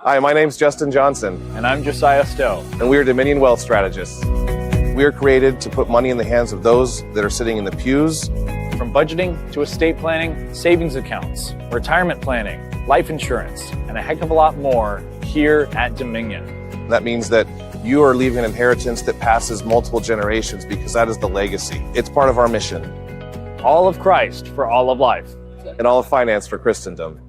Hi, my name's Justin Johnson. And I'm Josiah Stowe. And we are Dominion Wealth Strategists. We are created to put money in the hands of those that are sitting in the pews. From budgeting to estate planning, savings accounts, retirement planning, life insurance, and a heck of a lot more here at Dominion. That means that you are leaving an inheritance that passes multiple generations because that is the legacy. It's part of our mission. All of Christ for all of life. And all of finance for Christendom.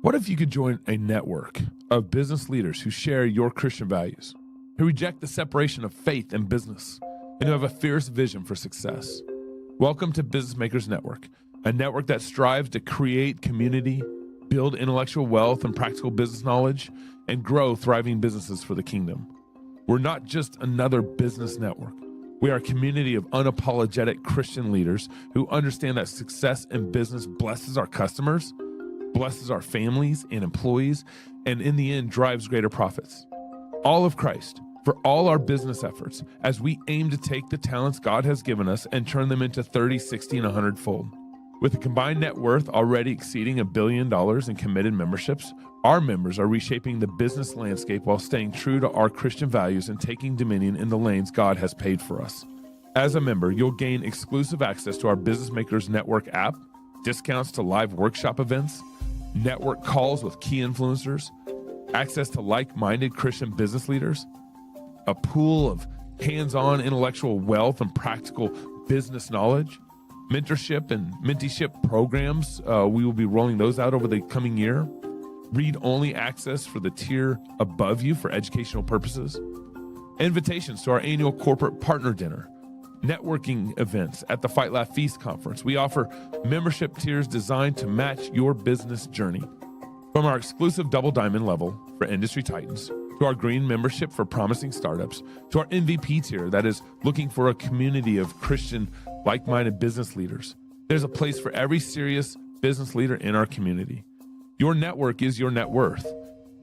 What if you could join a network of business leaders who share your Christian values, who reject the separation of faith and business, and who have a fierce vision for success? Welcome to BusinessMakers Network, a network that strives to create community, build intellectual wealth and practical business knowledge, and grow thriving businesses for the kingdom. We're not just another business network. We are a community of unapologetic Christian leaders who understand that success in business blesses our customers, blesses our families and employees, and in the end drives greater profits. All of Christ for all our business efforts as we aim to take the talents God has given us and turn them into 30, 60, and 100-fold. With a combined net worth already exceeding $1 billion in committed memberships, our members are reshaping the business landscape while staying true to our Christian values and taking dominion in the lanes God has paid for us. As a member, you'll gain exclusive access to our BusinessMakers Network app, discounts to live workshop events, network calls with key influencers, access to like-minded Christian business leaders, a pool of hands-on intellectual wealth and practical business knowledge, mentorship and menteeship programs. We will be rolling those out over the coming year. Read-only access for the tier above you for educational purposes. Invitations to our annual corporate partner dinner. Networking events at the Fight Laugh Feast conference. We offer membership tiers designed to match your business journey. From our exclusive double diamond level for industry titans, to our green membership for promising startups, to our MVP tier that is looking for a community of Christian, like-minded business leaders. There's a place for every serious business leader in our community. Your network is your net worth.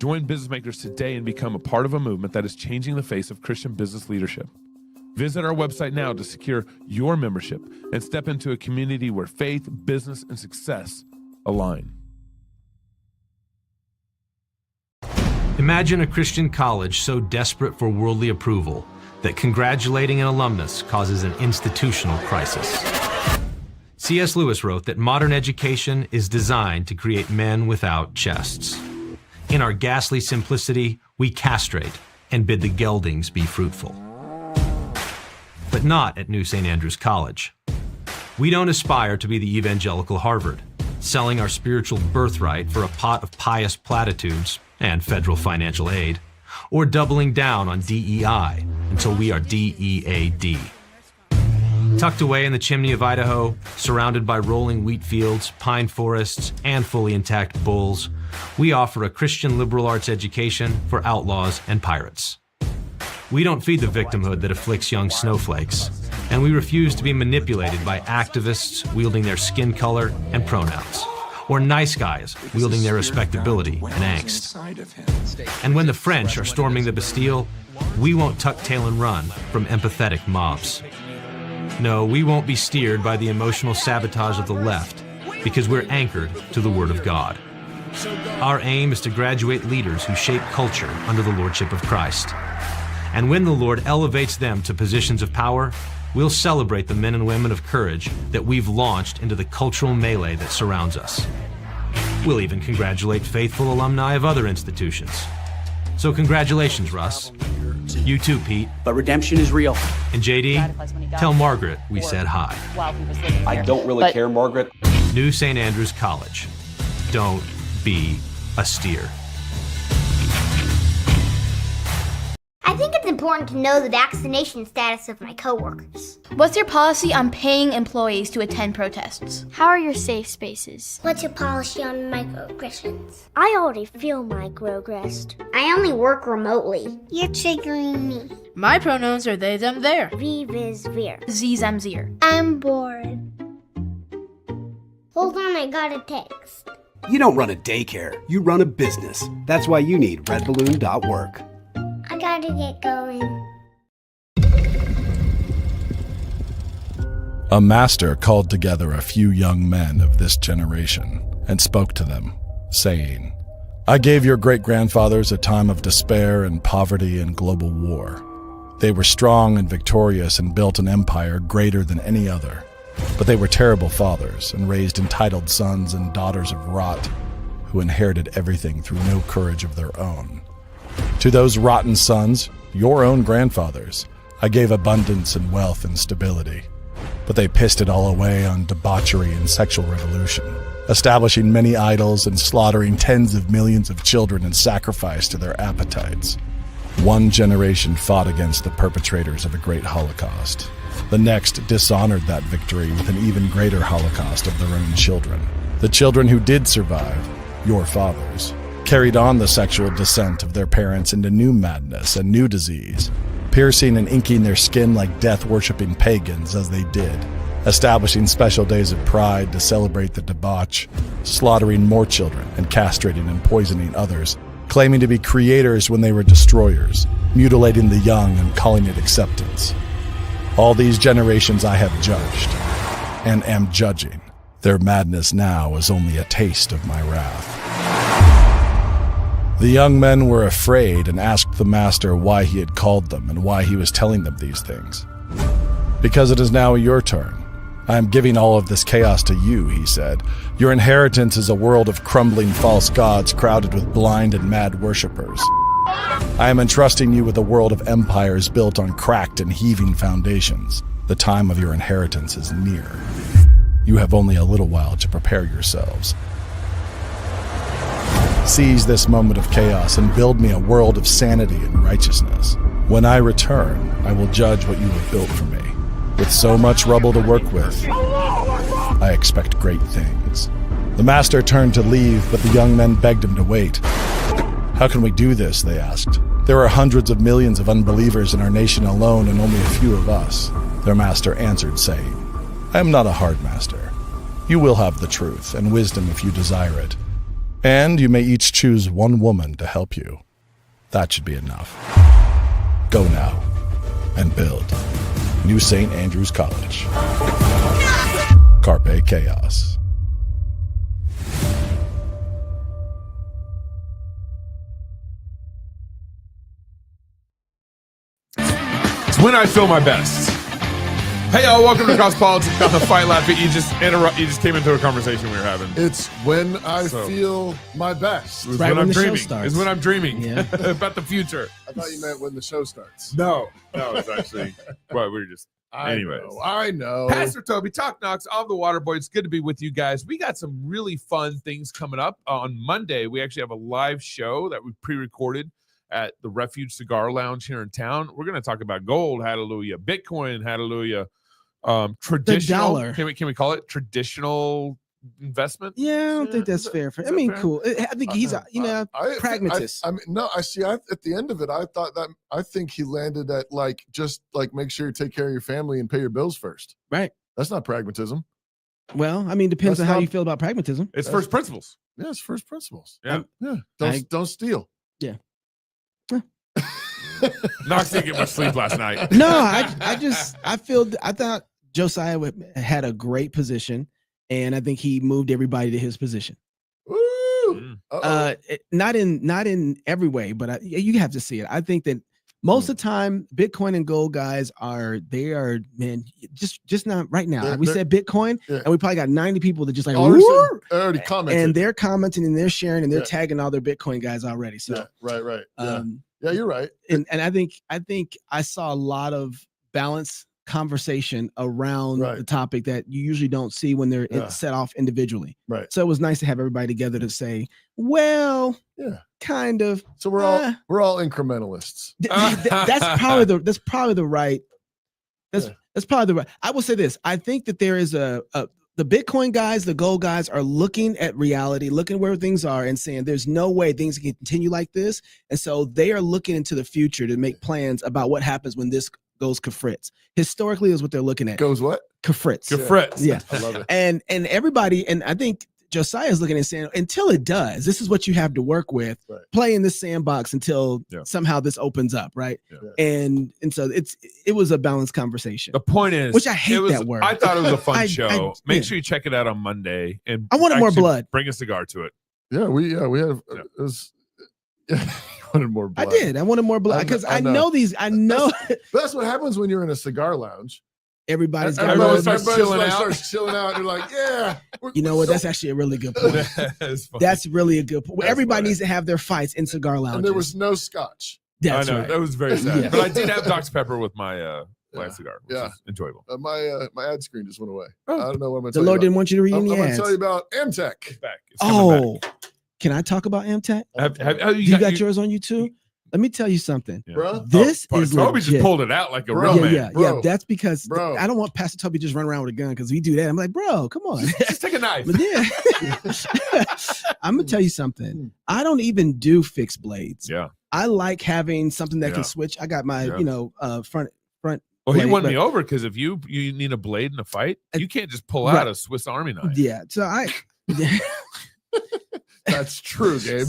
Join BusinessMakers today and become a part of a movement that is changing the face of Christian business leadership. Visit our website now to secure your membership and step into a community where faith, business, and success align. Imagine a Christian college so desperate for worldly approval that congratulating an alumnus causes an institutional crisis. C.S. Lewis wrote that modern education is designed to create men without chests. In our ghastly simplicity, we castrate and bid the geldings be fruitful. But not at New St. Andrews College. We don't aspire to be the evangelical Harvard, selling our spiritual birthright for a pot of pious platitudes and federal financial aid, or doubling down on DEI until we are DEAD. Tucked away in the chimney of Idaho, surrounded by rolling wheat fields, pine forests, and fully intact bulls, we offer a Christian liberal arts education for outlaws and pirates. We don't feed the victimhood that afflicts young snowflakes, and we refuse to be manipulated by activists wielding their skin color and pronouns, or nice guys wielding their respectability and angst. And when the French are storming the Bastille, we won't tuck tail and run from empathetic mobs. No, we won't be steered by the emotional sabotage of the left, because we're anchored to the Word of God. Our aim is to graduate leaders who shape culture under the Lordship of Christ. And when the Lord elevates them to positions of power, we'll celebrate the men and women of courage that we've launched into the cultural melee that surrounds us. We'll even congratulate faithful alumni of other institutions. So congratulations, Russ. You too, Pete. But redemption is real. And JD, tell Margaret we said hi. I don't really care, Margaret. New St. Andrews College. Don't be a steer. I think it's important to know the vaccination status of my coworkers. What's your policy on paying employees to attend protests? How are your safe spaces? What's your policy on microaggressions? I already feel microaggressed. I only work remotely. You're triggering me. My pronouns are they, them, their. V, viz, veer. Z, them, zir. I'm bored. Hold on, I got a text. You don't run a daycare, you run a business. That's why you need redballoon.work. I gotta get going. A master called together a few young men of this generation and spoke to them, saying, I gave your great-grandfathers a time of despair and poverty and global war. They were strong and victorious and built an empire greater than any other. But they were terrible fathers and raised entitled sons and daughters of rot who inherited everything through no courage of their own. To those rotten sons, your own grandfathers, I gave abundance and wealth and stability. But they pissed it all away on debauchery and sexual revolution, establishing many idols and slaughtering tens of millions of children in sacrifice to their appetites. One generation fought against the perpetrators of a great Holocaust. The next dishonored that victory with an even greater Holocaust of their own children. The children who did survive, your fathers, carried on the sexual descent of their parents into new madness and new disease, piercing and inking their skin like death-worshipping pagans as they did, establishing special days of pride to celebrate the debauch, slaughtering more children and castrating and poisoning others, claiming to be creators when they were destroyers, mutilating the young and calling it acceptance. All these generations I have judged, and am judging. Their madness now is only a taste of my wrath. The young men were afraid and asked the master why he had called them and why he was telling them these things. Because it is now your turn. I am giving all of this chaos to you, he said. Your inheritance is a world of crumbling false gods crowded with blind and mad worshippers. I am entrusting you with a world of empires built on cracked and heaving foundations. The time of your inheritance is near. You have only a little while to prepare yourselves. Seize this moment of chaos and build me a world of sanity and righteousness. When I return, I will judge what you have built for me. With so much rubble to work with, I expect great things. The master turned to leave, but the young men begged him to wait. How can we do this, they asked. There are hundreds of millions of unbelievers in our nation alone and only a few of us. Their master answered, saying, I am not a hard master. You will have the truth and wisdom if you desire it. And you may each choose one woman to help you. That should be enough. Go now and build New St. Andrews College. Carpe Chaos. It's when I feel my best. Hey, y'all, welcome to Cross Politics on the Fight Laugh. You just came into a conversation we were having. It's when I feel my best. It's right when I'm dreaming. It's when I'm dreaming about the future. I thought you meant when the show starts. No, it's actually, well, we were just, anyways. I know. Pastor Toby, Talk Knocks, I'm the Waterboy. It's good to be with you guys. We got some really fun things coming up. On Monday, we actually have a live show that we pre-recorded at the Refuge Cigar Lounge here in town. We're going to talk about gold, hallelujah, Bitcoin, hallelujah, traditional. Can we call it traditional investment? Yeah, I don't think that's fair. I mean, fair? Cool. I think he's a pragmatist. I mean, no, I see. At the end of it, I think he landed at just make sure you take care of your family and pay your bills first. Right. That's not pragmatism. Well, I mean, depends on how you feel about pragmatism. It's first principles. Yeah, it's first principles. Yeah. Don't steal. Yeah. Knox didn't get much sleep last night. No, I thought Josiah had a great position, and I think he moved everybody to his position. Woo! Not in every way, but you have to see it. I think that most of the time, Bitcoin and gold guys man, just not right now. We said Bitcoin, and we probably got 90 people that just already commented, and they're commenting and they're sharing and they're tagging all their Bitcoin guys already. So right. Yeah, you're right. And I think I saw a lot of balanced conversation around the topic that you usually don't see when they're set off individually. Right. So it was nice to have everybody together to say, well, kind of. So we're all incrementalists. That's probably the right. I will say this. I think that there is the Bitcoin guys, the gold guys are looking at reality, looking where things are and saying there's no way things can continue like this. And so they are looking into the future to make plans about what happens when this goes kafritz. Historically is what they're looking at. Goes what? Kafritz. Kafritz. Yeah. I love it. And everybody, and I think Josiah is looking and saying, until it does, this is what you have to work with. Play in this sandbox until somehow this opens up, right? Yeah. And so it was a balanced conversation. The point is, which I hate that word. I thought it was a fun show. Make sure you check it out on Monday. And I wanted more blood. Bring a cigar to it. Yeah, we had it was. Yeah, wanted more blood. I did. I wanted more blood because I know these. I know. That's what happens when you're in a cigar lounge. Everybody starts chilling out. You're like, yeah. You know what? That's actually a really good point. That's really a good point. Everybody needs to have their fights in cigar lounges. And there was no scotch. That's I know. right. That was very sad. Yeah. But I did have Dr. Pepper with my my cigar, which is enjoyable. My ad screen just went away. I don't know what I'm going to The tell you Lord about. didn't want you to read any I'm going ads. to tell you about Amtech. It's back. It's coming back. Can I talk about Amtech? You got yours on YouTube? Let me tell you something, bro. This is Toby legit. just pulled it out like a real man. Yeah. That's because I don't want Pastor Toby just run around with a gun because we do that. I'm like, bro, come on, just take a knife. But yeah, I'm gonna tell you something. I don't even do fixed blades. Yeah, I like having something that can switch. I got my front. Well, he won me over because if you need a blade in a fight, you can't just pull out a Swiss Army knife. Yeah, so That's true, Gabe.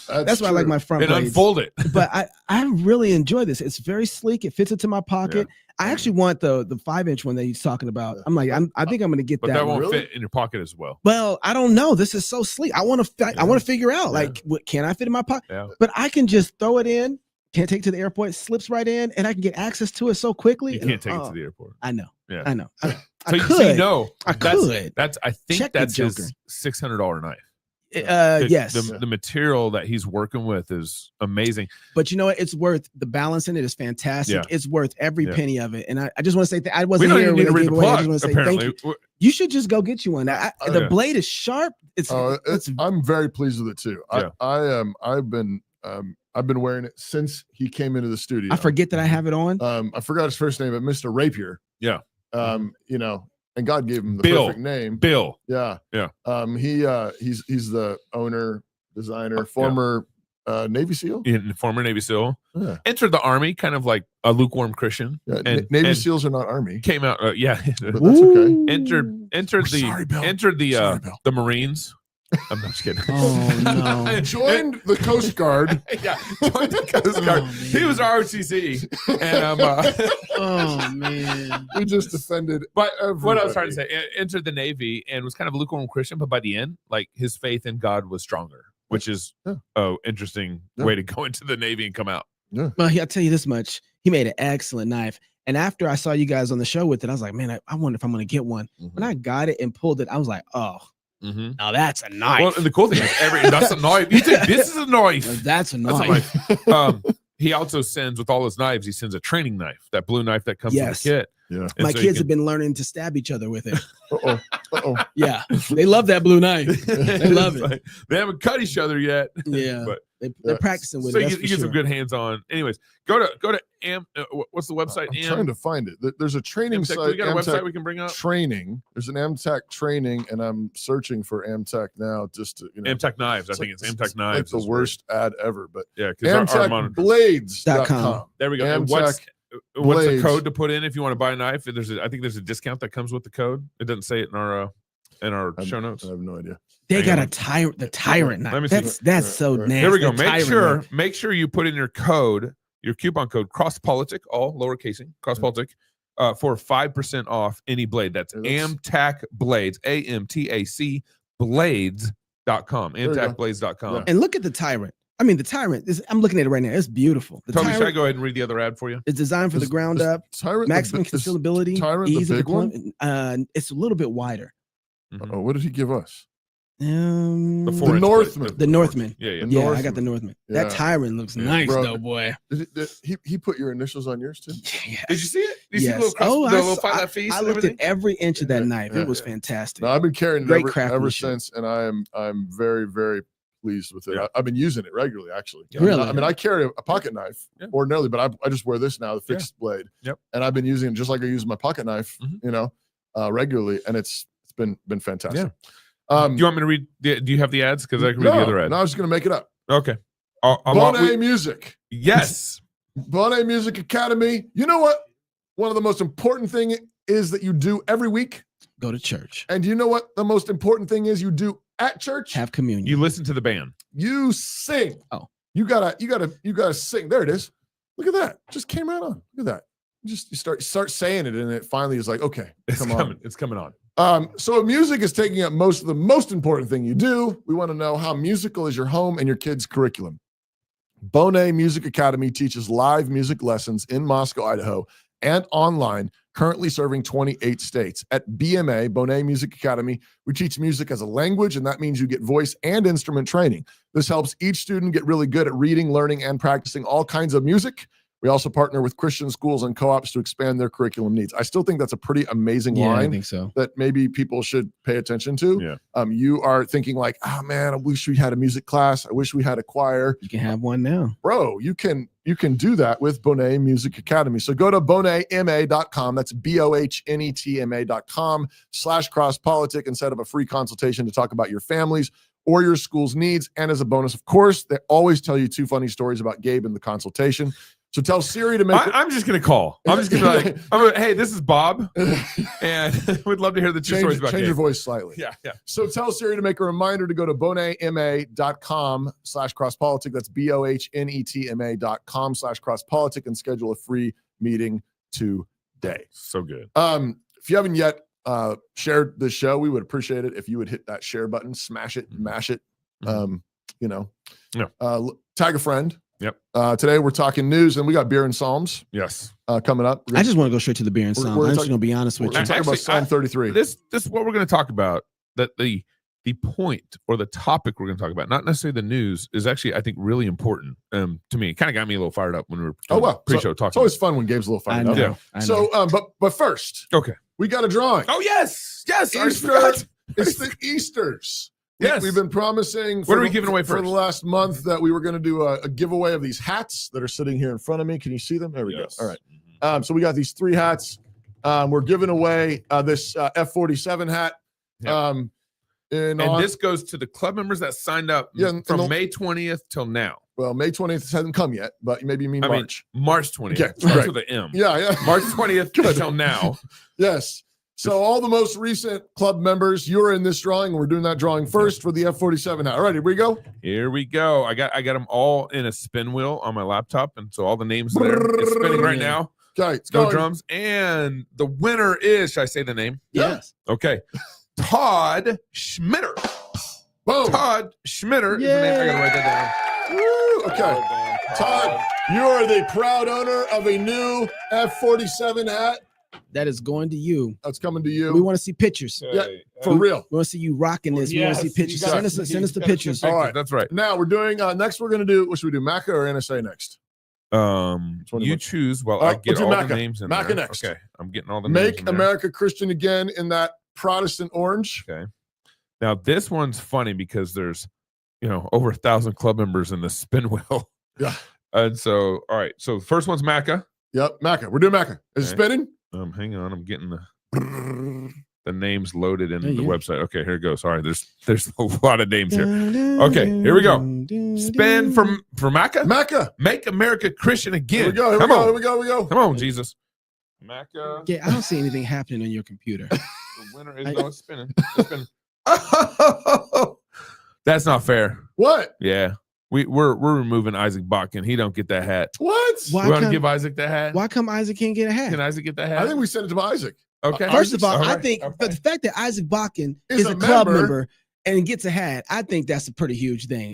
That's why I like my front and blades. Unfold it. But I really enjoy this. It's very sleek. It fits into my pocket. I actually want the 5-inch one that he's talking about. I'm like, I think I'm going to get that. But that one. won't fit in your pocket as well. Well, I don't know. This is so sleek. I want to figure out like, what can I fit in my pocket? Yeah. But I can just throw it in. Can't take it to the airport. Slips right in, and I can get access to it so quickly. You can't take it to the airport. I know. Yeah, I know. So I could. I could. I think Check that's the his $600 knife. Yes. The material that he's working with is amazing. But you know what? It's worth the balance in it is fantastic. Yeah. It's worth every penny of it. And I just want to say I We wasn't don't here even need when to I read gave the away. I plug, just want to say thank apparently. you. You should just go get you one. The blade is sharp. I'm very pleased with it too. I've been wearing it since he came into the studio. I forget that I have it on. I forgot his first name, but Mr. Rapier. Yeah. You know, and God gave him the Bill. perfect name. Bill. Yeah. Yeah. He's the owner, designer, former Navy SEAL. Former Navy SEAL. Yeah. Entered the Army, kind of like a lukewarm Christian. Yeah, and Navy SEAls are not Army. Came out, But that's okay. entered the Marines. I'm not just kidding. Oh no! Joined the Coast Guard. Yeah, joined the Coast Guard. He was ROTC, and oh man, we just defended. But everybody. What I was trying to say, entered the Navy and was kind of a lukewarm Christian, but by the end, like his faith in God was stronger, which is interesting way to go into the Navy and come out. Yeah. Well, I'll tell you this much: he made an excellent knife. And after I saw you guys on the show with it, I was like, man, I wonder if I'm going to get one. When I got it and pulled it, I was like, oh. Now that's a knife. Well, and the cool thing is, that's a knife. You think this is a knife? That's a knife. He also sends with all his knives. He sends a training knife, that blue knife that comes with the kit. Yeah, my kids have been learning to stab each other with it. Yeah, they love that blue knife. They love it. They haven't cut each other yet. Yeah, but they're practicing with so it. So you get some good hands on. Anyways, go to what's the website? I'm trying to find it. There's a training Amtech, site. We got a website we can bring up. Training. There's an Amtech training, and I'm searching for Amtech now. Just to Amtech knives. I think it's Amtech knives. Like the worst ad ever, but yeah, because AmtechBlades.com. There we go. Amtech What's the code to put in if you want to buy a knife? I think there's a discount that comes with the code. It doesn't say it in our show notes. I have no idea. They got the tyrant knife. That's so nasty. Here we go. Make sure you put in your code, your coupon code, crosspolitic, all lowercasing, crosspolitic, for 5% off any blade. That's Amtech Blades, AMTAC Blades.com. AmtechBlades.com. And look at the tyrant. I mean, the tyrant is, I'm looking at it right now. It's beautiful. Toby, should I go ahead and read the other ad for you? It's designed for the ground up. Tyrant, maximum concealability. Tyrant, ease the of big deployment. one? It's a little bit wider. Oh, what did he give us? The Northman. The Northman. Yeah. Yeah, I got the Northman. Yeah. That tyrant looks nice, though, boy. He put your initials on yours too? Yes. Did you see it? Did you Yes. see the little I looked at every inch of that knife. It was fantastic. No, I've been carrying Great it ever craftsmanship. since, and I'm very, very pleased with it. I've been using it regularly, actually. Really? I mean, I carry a pocket knife ordinarily, but I just wear this now, the fixed blade. Yep. And I've been using it just like I use my pocket knife, regularly, and it's been fantastic. Yeah. Do you want me to read? Do you have the ads? Because I can read the other ad. No, I was just going to make it up. Okay. Bonnet Music. Yes. Bonnet Music Academy. You know what? One of the most important thing is that you do every week? Go to church. And you know what the most important thing is you do at church? Have communion. You listen to the band. You sing. Oh. You gotta sing. There it is. Look at that. Just came right on. Look at that. You start saying it, and it finally is like, okay, It's come coming. on. It's coming on. So if music is taking up most of the most important thing you do, we want to know how musical is your home and your kids' curriculum. Bonet Music Academy teaches live music lessons in Moscow, Idaho, and online, currently serving 28 states. At BMA, Bonet Music Academy, we teach music as a language, and that means you get voice and instrument training. This helps each student get really good at reading, learning, and practicing all kinds of music. We also partner with Christian schools and co-ops to expand their curriculum needs. I still think that's a pretty amazing line. I think so. That maybe people should pay attention to. Yeah. You are thinking like, oh man, I wish we had a music class. I wish we had a choir. You can have one now. Bro, you can do that with Bonet Music Academy. So go to bonetma.com. That's BOHNETMA.com/crosspolitic and set up a free consultation to talk about your families or your school's needs. And as a bonus, of course, they always tell you 2 funny stories about Gabe in the consultation. So tell Siri to make. I'm just gonna call. I'm just gonna be like, hey, this is Bob, and we'd love to hear the 2 stories about change Gabe. your voice slightly. Yeah. So tell Siri to make a reminder to go to bonetma.com/crosspolitic. That's BOHNETMA.com/crosspolitic and schedule a free meeting today. So good. If you haven't yet shared this show, we would appreciate it if you would hit that share button, smash it, mash it. Tag a friend. Yep. Today we're talking news, and we got beer and Psalms. Yes. Coming up. I just want to go straight to the beer and Psalms. I'm just going to be honest with you. We're talking about Psalm 33. This is what we're going to talk about. That the point or the topic we're going to talk about, not necessarily the news, is actually, I think, really important to me. It kind of got me a little fired up when we were pre-show talking. It's always fun when Gabe's a little fired up. Yeah. So, but first, okay, we got a drawing. Oh yes. Easter. It's the Easters. Yes. We've been promising. What are we giving away for first? the last month that we were going to do a giveaway of these hats that are sitting here in front of me. Can you see them? There we go. All right. So we got these 3 hats. We're giving away this F47 hat. Yep. And this goes to the club members that signed up from May 20th till now. Well, May 20th hasn't come yet, but maybe you mean March. March 20th. Okay, Starts right. with an M. Yeah. March 20th till now. Yes. So all the most recent club members, you're in this drawing. We're doing that drawing first for the F47 hat. All right, here we go. Here we go. I got them all in a spin wheel on my laptop, and so all the names are there. It's spinning right now. Okay, it's go going. drums. And the winner is, should I say the name? Yes. Okay. Todd Schmitter. Boom. Todd Schmitter is the name. I gotta write that down. Woo. Okay. Todd, you are the proud owner of a new F47 hat. That is going to you. That's coming to you. We want to see pictures. Yeah, for real. We want to see you rocking this. We want to see pictures. Send us the pictures. All right, that's right. Now we're doing. Next, we're going to do. What should we do? Maca or NSA next? You choose. Well, I get all Maca. the names in Maca there. next. Okay, I'm getting all the names. Make in there. America Christian Again in that Protestant orange. Okay. Now this one's funny because there's, over 1,000 club members in the spin wheel. Yeah. And so, all right. So the first one's Maca. Yep, Maca. We're doing Maca. Is it spinning? Hang on. I'm getting the names loaded in the website. Okay, here it goes. Sorry, there's a lot of names here. Okay, here we go. Spin for Maca. Maca. Make America Christian Again. Here we go. Come on, Jesus. Maca. Yeah, I don't see anything happening on your computer. The winner is it's spinning. It's spinning. That's not fair. What? Yeah. We're removing Isaac Botkin. He don't get that hat. What? We want to give Isaac that hat? Why come Isaac can't get a hat? Can Isaac get that hat? I think we sent it to Isaac. Okay. First of all, I think the fact that Isaac Botkin is a club member and gets a hat, I think that's a pretty huge thing.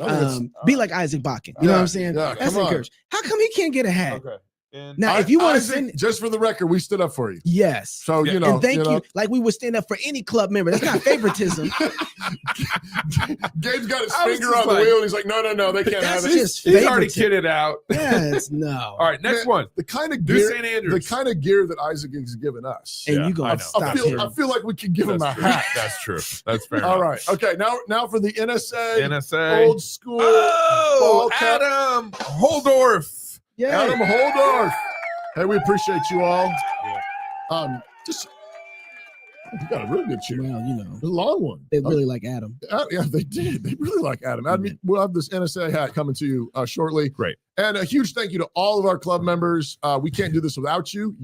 Be like Isaac Botkin. You know what I'm saying? Yeah, that's encouraged. How come he can't get a hat? Okay. And now, if you want to send, just for the record, we stood up for you. Yes. So and thank you. Like we would stand up for any club member. That's not favoritism. Gabe's got his finger on the wheel. And he's like, no, they can't have it. Just he's already kitted out. Yes, no. All right, next one. The kind of gear, St. Andrews. the kind of gear that Isaac has given us. And you gonna stop I feel like we could give him a hat. That's true. That's fair. All right. Okay. Now for the NSA. NSA. Old school. Oh, Adam Holdorf. Yeah. Adam Holdorf. Hey, we appreciate you all. Yeah. You got a really good cheer. Well, a long one. They really like Adam. Yeah, they did. They really like Adam. We'll have this NSA hat coming to you shortly. Great. And a huge thank you to all of our club members. We can't do this without you.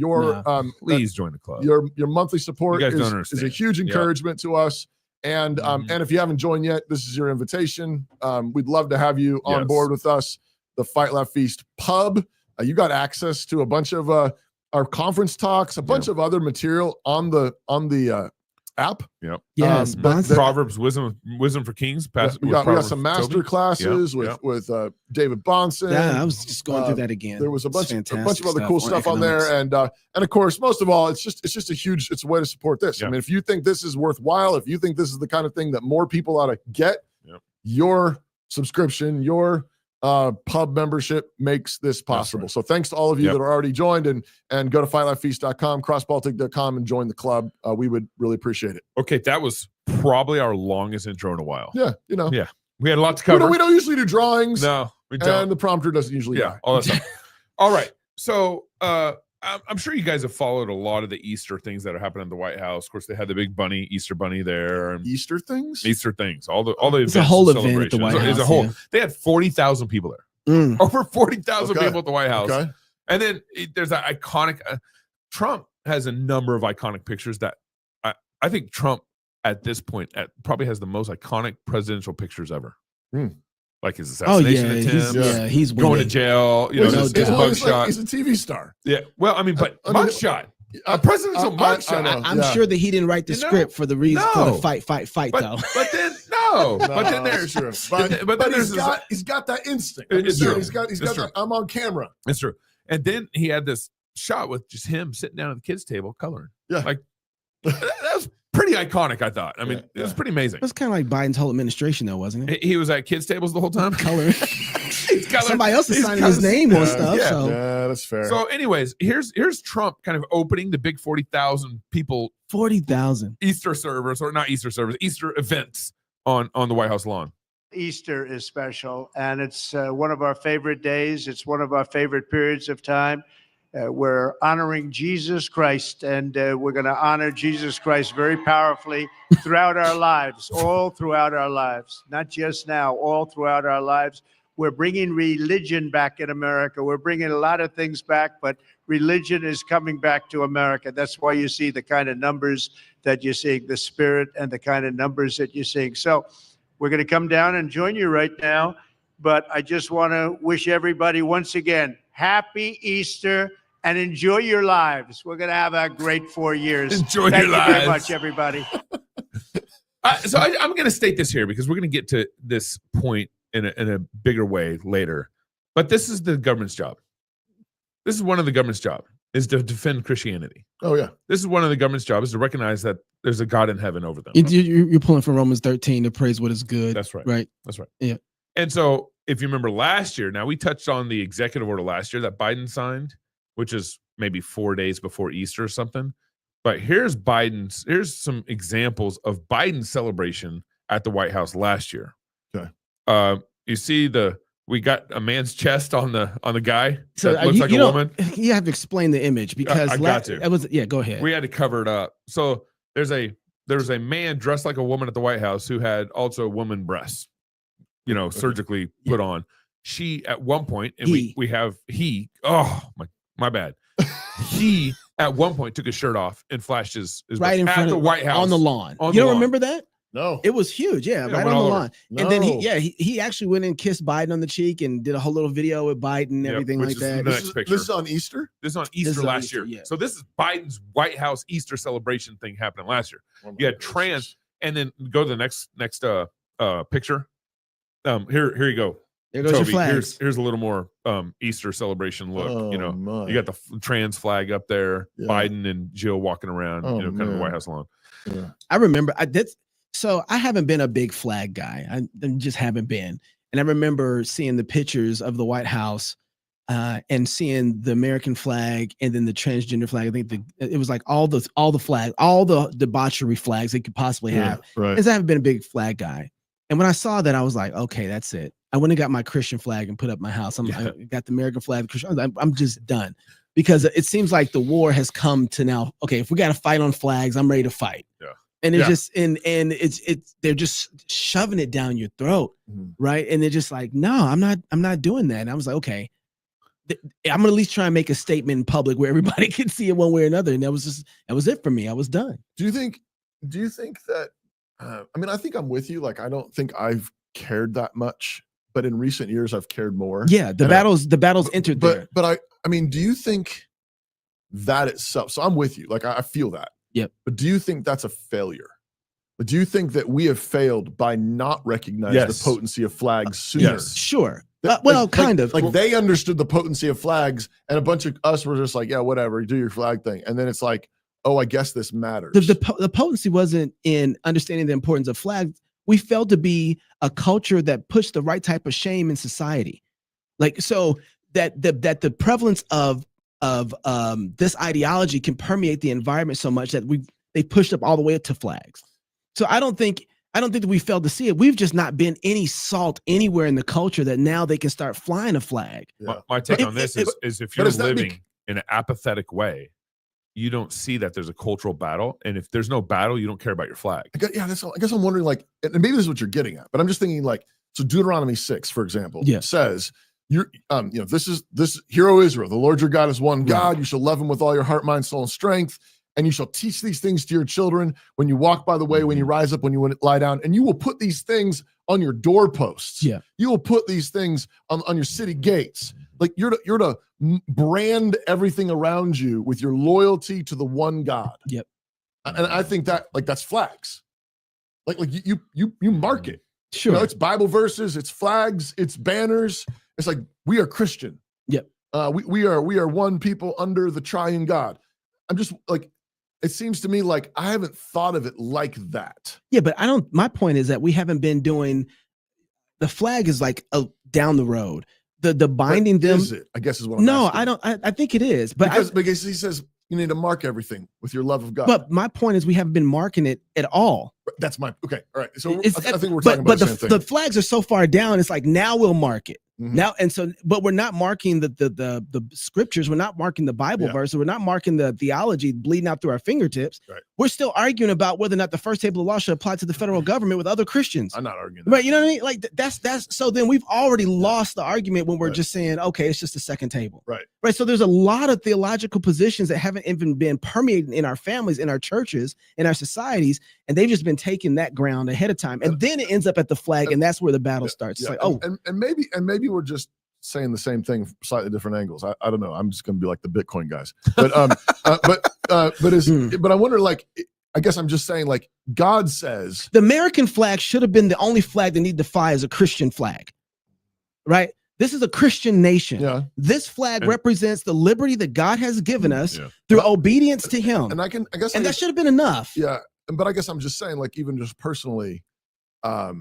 Please join the club. Your monthly support You guys don't understand. is a huge encouragement to us. And and if you haven't joined yet, this is your invitation. We'd love to have you on board with us. The Fight Laugh Feast pub. You got access to a bunch of our conference talks, a bunch of other material on the app. Yep. Yes, Proverbs, wisdom for kings. We got some master classes with David Bonson. Yeah, I was just going through that again. There was a bunch of other cool stuff on there, and of course, most of all, it's just a way to support this. I mean, if you think this is worthwhile, if you think this is the kind of thing that more people ought to get, your subscription, your pub membership makes this possible. Right. So thanks to all of you that are already joined, and go to fightlifefeast.com, crossbaltic.com, and join the club. We would really appreciate it. Okay, that was probably our longest intro in a while. Yeah, we had a lot to cover. We don't usually do drawings. No, we don't. And the prompter doesn't usually die. All that stuff. All right, so I'm sure you guys have followed a lot of the Easter things that are happening in the White House. Of course, they had the big Easter bunny there. And Easter things, all the events. It's a whole event at the White House. It's a whole. Yeah. They had 40,000 people there. Over 40,000 people at the White House. Okay. And then there's that iconic. Trump has a number of iconic pictures that I think Trump at this point probably has the most iconic presidential pictures ever. Like his assassination attempt. He's going to jail. You know, his mugshot. He's a TV star. Yeah. Well, I mean, but mugshot. A presidential mugshot. I'm sure that he didn't write the script for the reason for the fight though. But then but then there's true. But then he's got that instinct. He's got that. I'm on camera. It's true. And then he had this shot with just him sitting down at the kids' table coloring. Yeah, like that was pretty iconic. I thought. I mean, it was pretty amazing. It was kind of like Biden's whole administration, though, wasn't it? He was at kids' tables the whole time coloring. Somebody else is signing his name on stuff. Yeah, that's fair. So, anyways, here's Trump kind of opening the big 40,000 people, 40,000 Easter service, or not Easter service, Easter events on the White House lawn. Easter is special, and it's one of our favorite days. It's one of our favorite periods of time. We're honoring Jesus Christ, and we're going to honor Jesus Christ very powerfully throughout our lives, all throughout our lives, not just now, all throughout our lives. We're bringing religion back in America. We're bringing a lot of things back, but religion is coming back to America. That's why you see the kind of numbers that you're seeing, the spirit and the kind of numbers that you're seeing. So we're going to come down and join you right now. But I just want to wish everybody once again, happy Easter, and enjoy your lives. We're going to have a great 4 years. Enjoy Thank your you lives. very much, everybody. So I'm going to state this here because we're going to get to this point in a bigger way later. But this is the government's job. This is one of the government's job, is to defend Christianity. Oh, yeah. This is one of the government's job, is to recognize that there's a God in heaven over them. You're pulling from Romans 13 to praise what is good. That's right. Right. That's right. Yeah. And so if you remember last year, now we touched on the executive order last year that Biden signed, which is maybe 4 days before Easter or something. But here's some examples of Biden's celebration at the White House last year. Okay. You see we got a man's chest on the guy so that looks like a woman. You have to explain the image because I got to. Go ahead. We had to cover it up. So there's a man dressed like a woman at the White House who had also woman breasts, surgically put on. She at one point, and we have my bad. He at one point took his shirt off and flashed his right in front of the White House on the lawn. You don't remember that? No, it was huge. Yeah, right on the lawn. No. And then he actually went and kissed Biden on the cheek and did a whole little video with Biden and everything like that. This is on Eater? This is on Easter last year. Yeah. So this is Biden's White House Easter celebration thing happening last year. You had trans, and then go to the next picture. Here you go. There goes Toby, your flags. Here's a little more Easter celebration look. My. You got the trans flag up there. Yeah. Biden and Jill walking around. Kind of the White House lawn. Yeah. I remember So I haven't been a big flag guy. I just haven't been. And I remember seeing the pictures of the White House and seeing the American flag and then the transgender flag. I think it was like all the flags, all the debauchery flags they could possibly have. Right. Because I haven't been a big flag guy. And when I saw that, I was like, okay, that's it. I went and got my Christian flag and put up my house. I got the American flag. I'm just done because it seems like the war has come to now. Okay, if we got to fight on flags, I'm ready to fight. Yeah. And it's just and it's they're just shoving it down your throat, right? And they're just like, no, I'm not doing that. And I was like, okay, I'm gonna at least try and make a statement in public where everybody can see it one way or another. And that was it for me. I was done. Do you think that? I think I'm with you. Like, I don't think I've cared that much, but in recent years, I've cared more. Yeah, the battles entered there. But do you think that itself? So I'm with you. Like, I feel that. Yep. But do you think that's a failure? Do you think that we have failed by not recognizing the potency of flags sooner? Yes. Sure. Like, kind of. Like they understood the potency of flags, and a bunch of us were just like, yeah, whatever, do your flag thing. And then it's like, oh, I guess this matters. The potency wasn't in understanding the importance of flags. We failed to be a culture that pushed the right type of shame in society. Like, so that the prevalence of this ideology can permeate the environment so much that they pushed up all the way up to flags. So I don't think that we failed to see it. We've just not been any salt anywhere in the culture that now they can start flying a flag. Yeah. My take on this is if you're living in an apathetic way, you don't see that there's a cultural battle. And if there's no battle, you don't care about your flag. I guess I'm wondering, like, and maybe this is what you're getting at, but I'm just thinking, like, so Deuteronomy 6, for example, says, this hear, O Israel, the Lord your God is one God. You shall love him with all your heart, mind, soul, and strength. And you shall teach these things to your children when you walk by the way, when you rise up, when you lie down, and you will put these things on your doorposts. Yeah. You will put these things on your city gates. Like you're to brand everything around you with your loyalty to the one God. Yep. And I think that, like, that's flags. Like you mark it. Sure. You know, it's Bible verses, it's flags, it's banners. It's like, we are Christian. Yep. We are one people under the triune God. I'm just like, it seems to me like I haven't thought of it like that. Yeah, but my point is that we haven't been doing, the flag is like down the road. The binding them. Is it? I guess is what I'm asking. I think it is. But because he says you need to mark everything with your love of God. But my point is we haven't been marking it at all. That's my, okay. All right. So I think we're talking about the same thing. The flags are so far down, it's like, now we'll mark it. Now, and so, but we're not marking the scriptures. We're not marking the Bible verse. We're not marking the theology bleeding out through our fingertips. Right. We're still arguing about whether or not the first table of law should apply to the federal government with other Christians. I'm not arguing that. Right. You know what I mean? Like that's, so then we've already lost the argument when we're just saying, okay, it's just a second table. Right. Right. So there's a lot of theological positions that haven't even been permeated in our families, in our churches, in our societies. And they've just been taking that ground ahead of time. And then it ends up at the flag. And that's where the battle starts. It's like, and maybe we're just saying the same thing from slightly different angles. I don't know. I'm just going to be like the Bitcoin guys. But but I wonder, like, I guess I'm just saying, like, God says the American flag should have been the only flag that needed to fly as a Christian flag, right? This is a Christian nation. Yeah. This flag represents the liberty that God has given us through obedience to Him. And that should have been enough. Yeah, but I guess I'm just saying, like, even just personally, I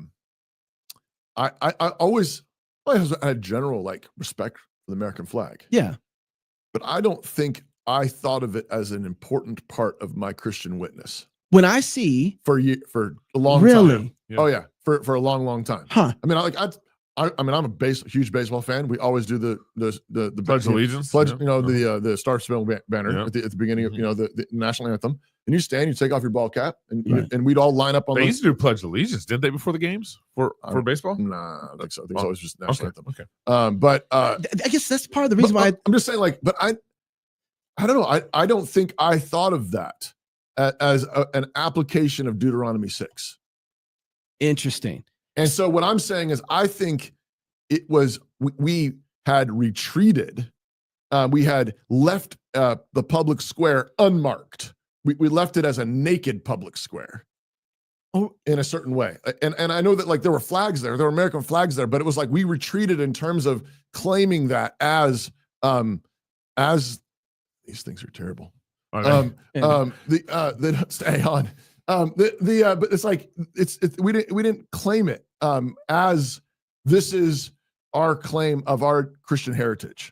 always had general, like, respect for the American flag. Yeah. But I don't think I thought of it as an important part of my Christian witness. When I see for a long time. Yeah. Oh yeah, for a long time. Huh. I mean, I'm a huge baseball fan. We always do the Pledge of Allegiance. Pledge, the Star Spangled Banner at the beginning of the national anthem. And you stand, you take off your ball cap, and we'd all line up on. They used to do Pledge of Allegiance, didn't they, before the games for baseball? Nah, I think so. I think it's always just national anthem. Okay. But I guess that's part of the reason why I'm just saying, like, but I don't know. I don't think I thought of that as an application of Deuteronomy 6. Interesting. And so what I'm saying is, I think it was, we had retreated. We had left the public square unmarked. We left it as a naked public square. Oh, in a certain way. And I know that, like, there were flags there were American flags there, but it was like we retreated in terms of claiming that as these things are terrible. They don't stay on. But it's like we didn't claim it as this is our claim of our Christian heritage.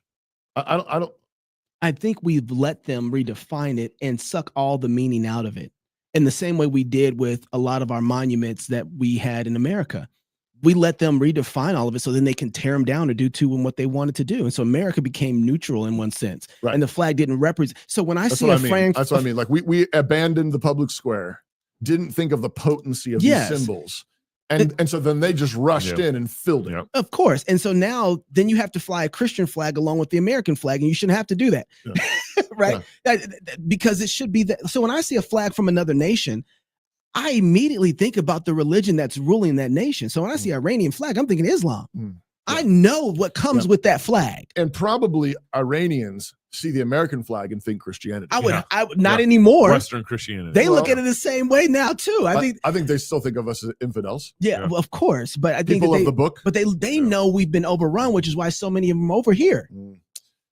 I think we've let them redefine it and suck all the meaning out of it in the same way we did with a lot of our monuments that we had in America. We let them redefine all of it so then they can tear them down or do to them what they wanted to do. And so America became neutral in one sense. Right. And the flag didn't represent. So when I see a flag, that's what I mean. Like we abandoned the public square, didn't think of the potency of these symbols. And so then they just rushed in and filled it. Of course. And so now then you have to fly a Christian flag along with the American flag, and you shouldn't have to do that. Yeah. Right. Yeah. Because it should be that. So when I see a flag from another nation, I immediately think about the religion that's ruling that nation. So when I see an Iranian flag, I'm thinking Islam. I know what comes with that flag. And probably Iranians see the American flag and think Christianity. I would not anymore. Western Christianity. They look at it the same way now too. I think they still think of us as infidels. Yeah, well, of course. But I think people of the book. But they know we've been overrun, which is why so many of them are over here.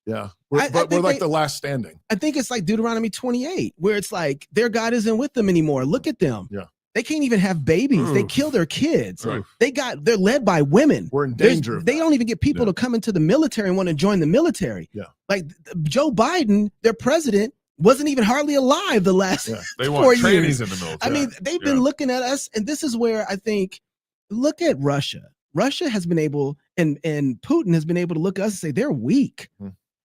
Yeah, we're like the last standing. I think it's like Deuteronomy 28, where it's like their God isn't with them anymore. Look at them. Yeah. They can't even have babies. They kill their kids. Right. They're led by women. We're in danger. They don't even get people to come into the military and want to join the military. Yeah. Like Joe Biden, their president, wasn't even hardly alive the last They 4 want years. trannies in the military. I mean, they've been looking at us, and this is where I think, look at Russia. Russia has been able, and Putin has been able to look at us and say they're weak.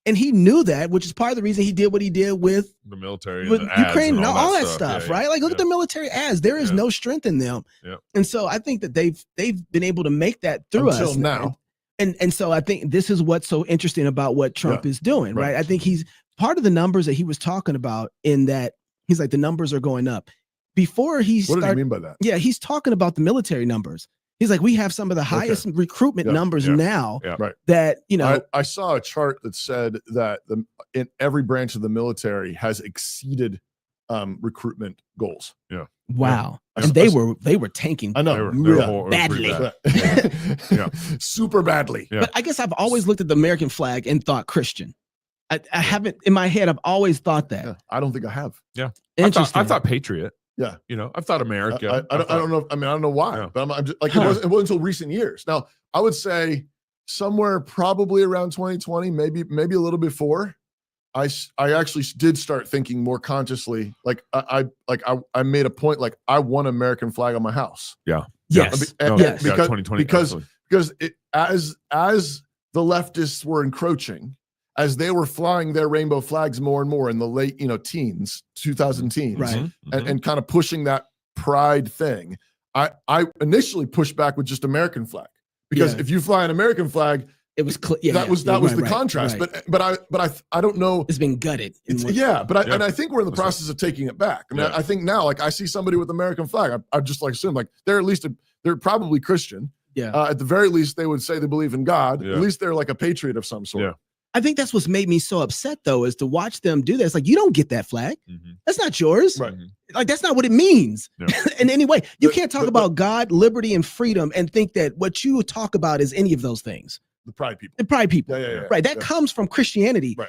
And he knew that, which is part of the reason he did what he did with the military, with and the ads Ukraine, and all that stuff, right? Like, look at the military ads. There is no strength in them. And so I think that they've been able to make that through Until us now. And so I think this is what's so interesting about what Trump is doing, right? I think he's part of the numbers that he was talking about, in that he's like, the numbers are going up. Before he started, what did he mean by that? Yeah, he's talking about the military numbers. He's like, we have some of the highest recruitment numbers now. Right. That, you know, I saw a chart that said that in every branch of the military has exceeded recruitment goals. Yeah. Wow. And they were tanking. I know. They were badly. Super badly. Yeah. But I guess I've always looked at the American flag and thought Christian. I haven't, in my head, I've always thought that. Yeah, I don't think I have. Yeah. Interesting. I thought Patriot. Yeah. You know, I've thought America. I don't know. I mean, I don't know why, but I'm just like, it wasn't until recent years. Now, I would say somewhere probably around 2020, maybe a little before, I actually did start thinking more consciously. Like I made a point, like I want an American flag on my house. Yeah. Yes. Because 2020. because as the leftists were encroaching, as they were flying their rainbow flags more and more in the late, teens, 2000 teens, right. and kind of pushing that pride thing, I initially pushed back with just American flag, because if you fly an American flag, it was that was the contrast. Right. But I don't know. It's been gutted. And I think we're in the process of taking it back. I mean, I think now, like, I see somebody with American flag, I just like assume like they're probably Christian. Yeah. At the very least, they would say they believe in God. Yeah. At least they're like a patriot of some sort. Yeah. I think that's what's made me so upset, though, is to watch them do that. It's like, you don't get that flag. That's not yours. Right. Like, that's not what it means No. in any way. You can't talk about God, liberty, and freedom and think that what you talk about is any of those things. The pride people. The pride people. Yeah. Right. That comes from Christianity. Right.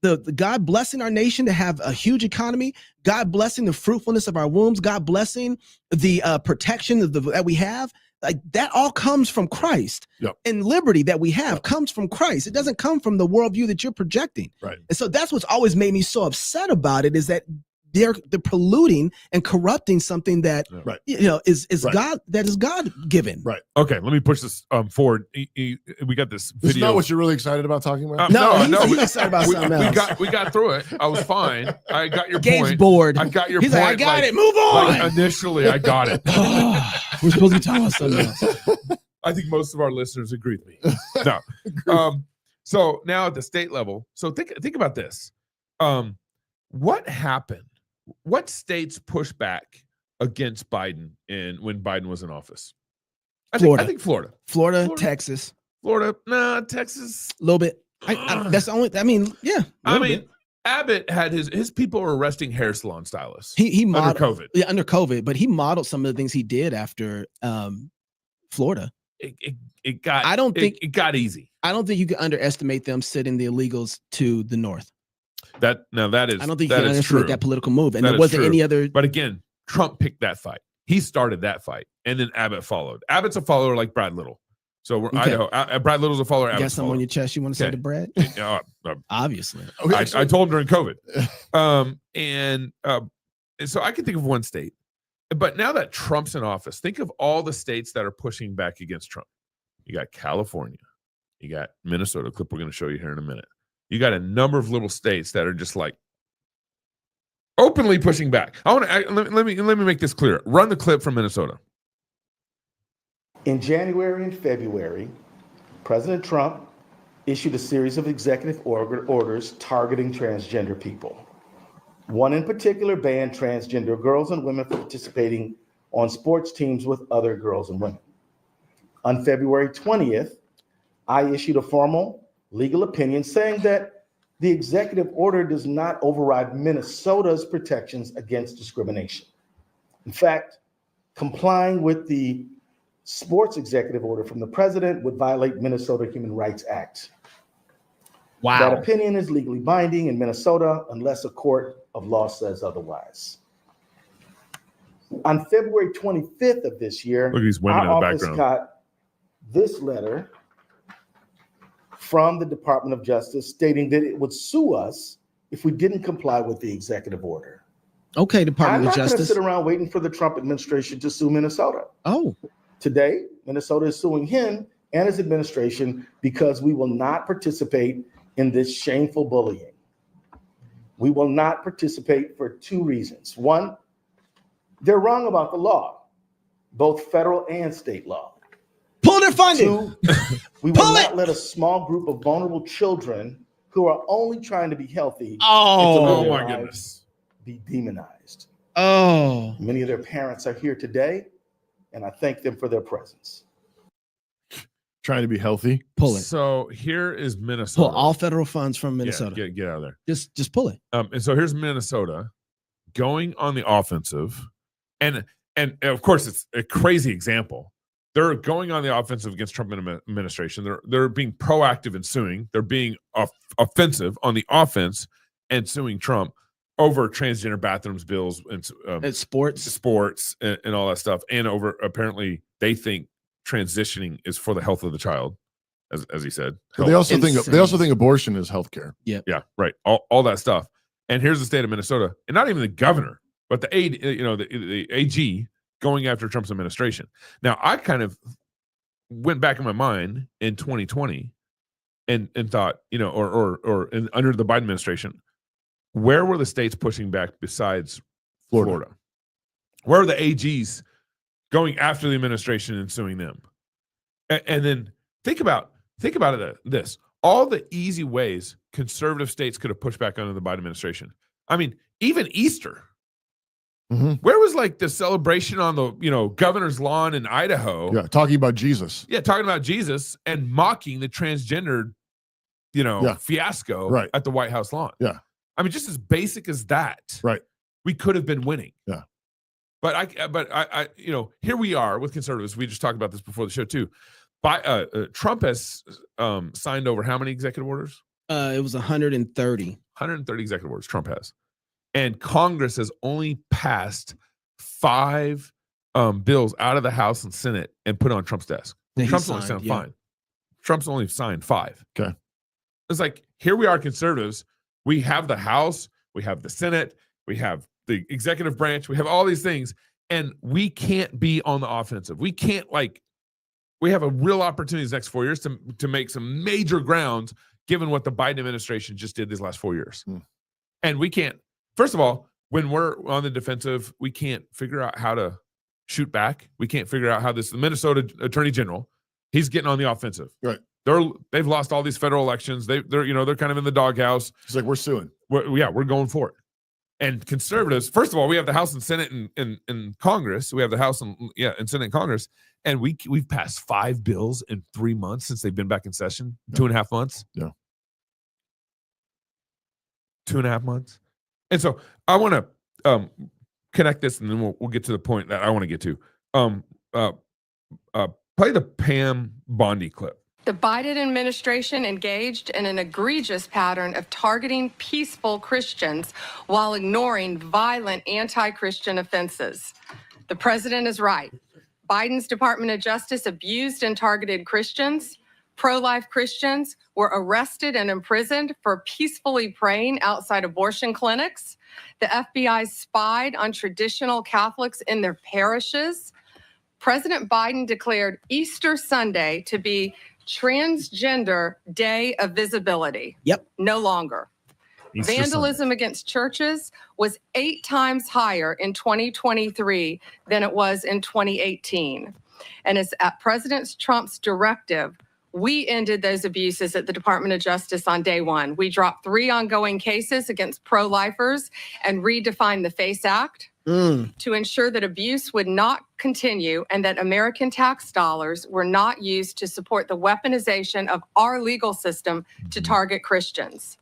The God blessing our nation to have a huge economy, God blessing the fruitfulness of our wombs, God blessing the protection that we have. Like, that all comes from Christ. Yep. And liberty that we have comes from Christ. It doesn't come from the worldview that you're projecting. Right. And so that's what's always made me so upset about it, is that they're polluting and corrupting something that is God, that is God given. Right. Okay, let me push this forward. We got this video. This is not what you're really excited about talking about? No. He's excited about something else. We got through it. I was fine. I got your Gabe's point. bored. I got your He's point. like, I got it. Move on. Like, initially, I got it. We're supposed to be talking about something else. I think most of our listeners agree with me. No. So now at the state level, so think about this. What happened? What states pushed back against Biden when Biden was in office? I think Florida. Florida, Texas. Texas. A little bit. That's the only, I mean, yeah. I mean, Abbott had his people were arresting hair salon stylists. He modeled, under COVID. Yeah, under COVID, but he modeled some of the things he did after Florida. It got. I don't think it got easy. I don't think you can underestimate them sending the illegals to the north. That is. I don't think that you can is underestimate true. that political move, and That there is wasn't true. any other. But again, Trump picked that fight. He started that fight, and then Abbott followed. Abbott's a follower like Brad Little. So we're Idaho. Brad Little's a follower. You got something on your chest you want to say to Brad? Obviously. I told him during COVID. And so I can think of one state. But now that Trump's in office, think of all the states that are pushing back against Trump. You got California. You got Minnesota, a clip we're going to show you here in a minute. You got a number of little states that are just like openly pushing back. Let me make this clear. Run the clip from Minnesota. In January and February, President Trump issued a series of executive orders targeting transgender people. One in particular banned transgender girls and women from participating on sports teams with other girls and women. On February 20th, I issued a formal legal opinion saying that the executive order does not override Minnesota's protections against discrimination. In fact, complying with the sports executive order from the president would violate Minnesota Human Rights Act. Wow. That opinion is legally binding in Minnesota unless a court of law says otherwise. On February 25th of this year, Look at these women our in the office background. got this letter from the Department of Justice stating that it would sue us if we didn't comply with the executive order. Okay, Department I'm of not going to Justice. sit around waiting for the Trump administration to sue Minnesota. Oh. Today, Minnesota is suing him and his administration because we will not participate in this shameful bullying. We will not participate for two reasons. One, they're wrong about the law, both federal and state law. Pull their funding. Two, we will not let a small group of vulnerable children who are only trying to be healthy Oh, my my goodness. be demonized. Oh. Many of their parents are here today, and I thank them for their presence. Trying to be healthy. Pull it. So here is Minnesota. Pull all federal funds from Yeah, Minnesota. get out of there. Just pull it. And so here's Minnesota going on the offensive, and of course it's a crazy example. They're going on the offensive against Trump administration. They're being proactive in suing. They're being offensive on the offense and suing Trump over transgender bathrooms bills and sports and all that stuff, and over apparently they think transitioning is for the health of the child, as he said. But they also think abortion is healthcare. Yeah, right. All that stuff. And here's the state of Minnesota, and not even the governor, but the AG going after Trump's administration. Now, I kind of went back in my mind in 2020 and thought, or under the Biden administration, where were the states pushing back besides Florida? Where are the AGs going after the administration and suing them? And then think about this. All the easy ways conservative states could have pushed back under the Biden administration. I mean, even Easter. Mm-hmm. Where was like the celebration on the governor's lawn in Idaho? Yeah, talking about Jesus. Yeah, talking about Jesus and mocking the transgendered, fiasco at the White House lawn. Yeah. I mean, just as basic as that. Right. We could have been winning. Yeah. But I here we are with conservatives. We just talked about this before the show too. Trump has signed over how many executive orders? It was 130. 130 executive orders Trump has. And Congress has only passed 5 bills out of the House and Senate and put on Trump's desk. Trump's only signed 5. Trump's only signed 5. Okay. It's like, here we are, conservatives. We have the House, we have the Senate, we have the executive branch, we have all these things, and we can't be on the offensive. We can't, we have a real opportunity these next 4 years to make some major grounds given what the Biden administration just did these last 4 years. And we can't, first of all, when we're on the defensive, we can't figure out how to shoot back. We can't figure out how the Minnesota Attorney General, he's getting on the offensive. Right. They've lost all these federal elections. They're kind of in the doghouse. It's like, we're suing. We're going for it. And conservatives, first of all, we have the House and Senate and Congress. We have the House and Senate and Congress, and we've passed 5 bills in 3 months since they've been back in session. 2.5 months. Yeah. 2.5 months. And so I want to connect this, and then we'll get to the point that I want to get to. Play the Pam Bondi clip. The Biden administration engaged in an egregious pattern of targeting peaceful Christians while ignoring violent anti-Christian offenses. The president is right. Biden's Department of Justice abused and targeted Christians. Pro-life Christians were arrested and imprisoned for peacefully praying outside abortion clinics. The FBI spied on traditional Catholics in their parishes. President Biden declared Easter Sunday to be Transgender Day of Visibility. Yep. No longer. Easter Vandalism Sunday. against churches was 8 times higher in 2023 than it was in 2018. And it's at President Trump's directive, we ended those abuses at the Department of Justice on day 1. We dropped 3 ongoing cases against pro-lifers and redefined the FACE Act to ensure that abuse would not continue and that American tax dollars were not used to support the weaponization of our legal system to target Christians.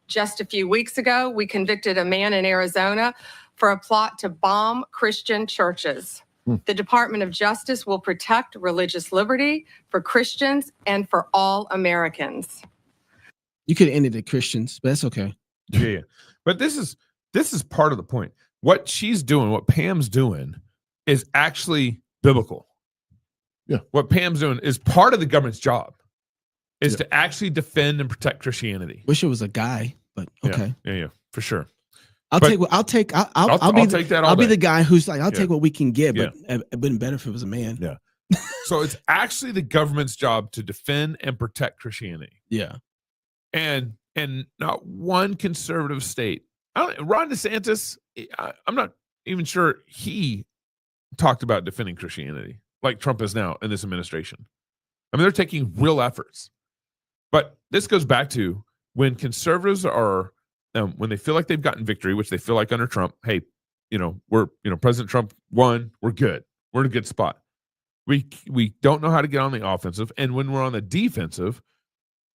Just a few weeks ago, we convicted a man in Arizona for a plot to bomb Christian churches. The Department of Justice will protect religious liberty for Christians and for all Americans. You could have ended it Christians, but that's okay. Yeah. But this is part of the point. What she's doing, what Pam's doing, is actually biblical. Yeah. What Pam's doing is part of the government's job, is to actually defend and protect Christianity. Wish it was a guy, but okay. Yeah, for sure. I'll take the guy who's like, I'll take what we can get, but it would have been better if it was a man. Yeah. So it's actually the government's job to defend and protect Christianity. Yeah. And not one conservative state. Ron DeSantis, I'm not even sure he talked about defending Christianity like Trump is now in this administration. I mean, they're taking real efforts. But this goes back to when conservatives are, when they feel like they've gotten victory, which they feel like under Trump, hey, President Trump won, we're good. We're in a good spot. We don't know how to get on the offensive. And when we're on the defensive,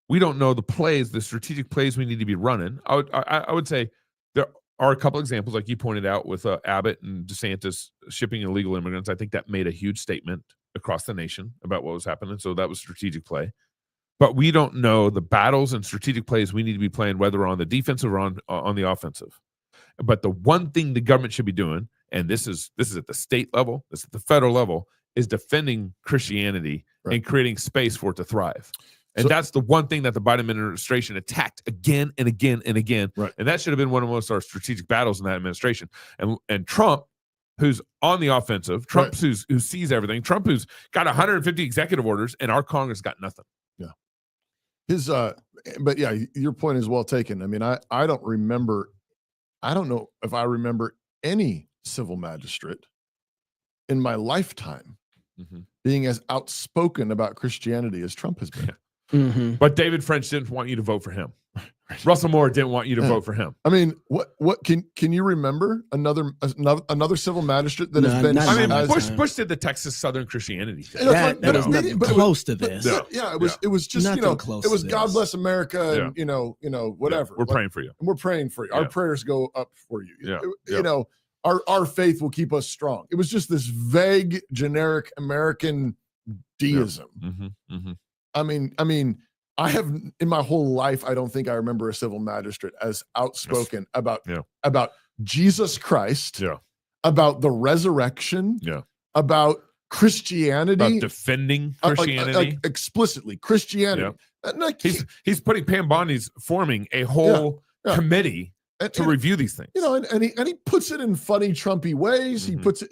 we don't know the strategic plays we need to be running. I would say there are a couple examples, like you pointed out, with Abbott and DeSantis shipping illegal immigrants. I think that made a huge statement across the nation about what was happening. So that was strategic play. But we don't know the battles and strategic plays we need to be playing, whether on the defensive or on the offensive. But the one thing the government should be doing, and this is at the state level, this is at the federal level, is defending Christianity and creating space for it to thrive. And that's the one thing that the Biden administration attacked again and again and again. Right. And that should have been one of most of our strategic battles in that administration. And Trump, who's on the offensive, Trump who sees everything, Trump who's got 150 executive orders, and our Congress got nothing. Yeah. But yeah, your point is well taken. I mean, I don't know if I remember any civil magistrate in my lifetime being as outspoken about Christianity as Trump has been. Mm-hmm. But David French didn't want you to vote for him. Russell Moore didn't want you to vote for him. I mean, what can you remember another civil magistrate that has been? I mean, Bush did the Texas Southern Christianity thing. That was nothing close to this. It was just nothing close. It was to God this. bless America, and whatever. We're praying for you. And we're praying for you. Our prayers go up for you. Yeah. Our faith will keep us strong. It was just this vague, generic American deism. I mean, I have in my whole life, I don't think I remember a civil magistrate as outspoken about Jesus Christ, about the resurrection, about Christianity, about defending Christianity, explicitly Christianity. He's putting Pam Bondi's forming a whole committee to review these things. And he puts it in funny Trumpy ways. He puts it,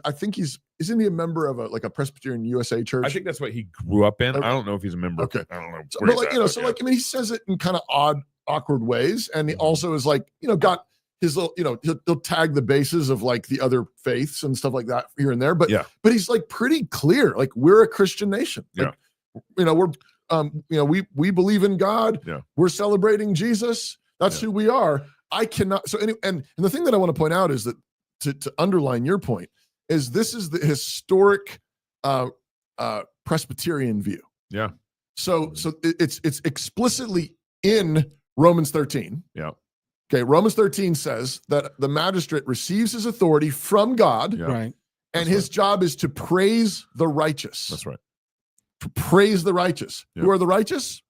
I think isn't he a member of a Presbyterian USA church? I think that's what he grew up in. I don't know if he's a member. Okay. I don't know. But he says it in kind of awkward ways. And he also is got his little, he'll tag the bases of like the other faiths and stuff like that here and there. But he's like pretty clear. Like, we're a Christian nation. Like, we're, we believe in God. Yeah. We're celebrating Jesus. That's who we are. I cannot. So anyway, and the thing that I want to point out is that to underline your point is this is the historic Presbyterian view. Yeah. So it's explicitly in Romans 13. Yeah. Okay. Romans 13 says that the magistrate receives his authority from God. Yeah. Right. And his job is to praise the righteous. That's right. To praise the righteous. Yep. Who are the righteous?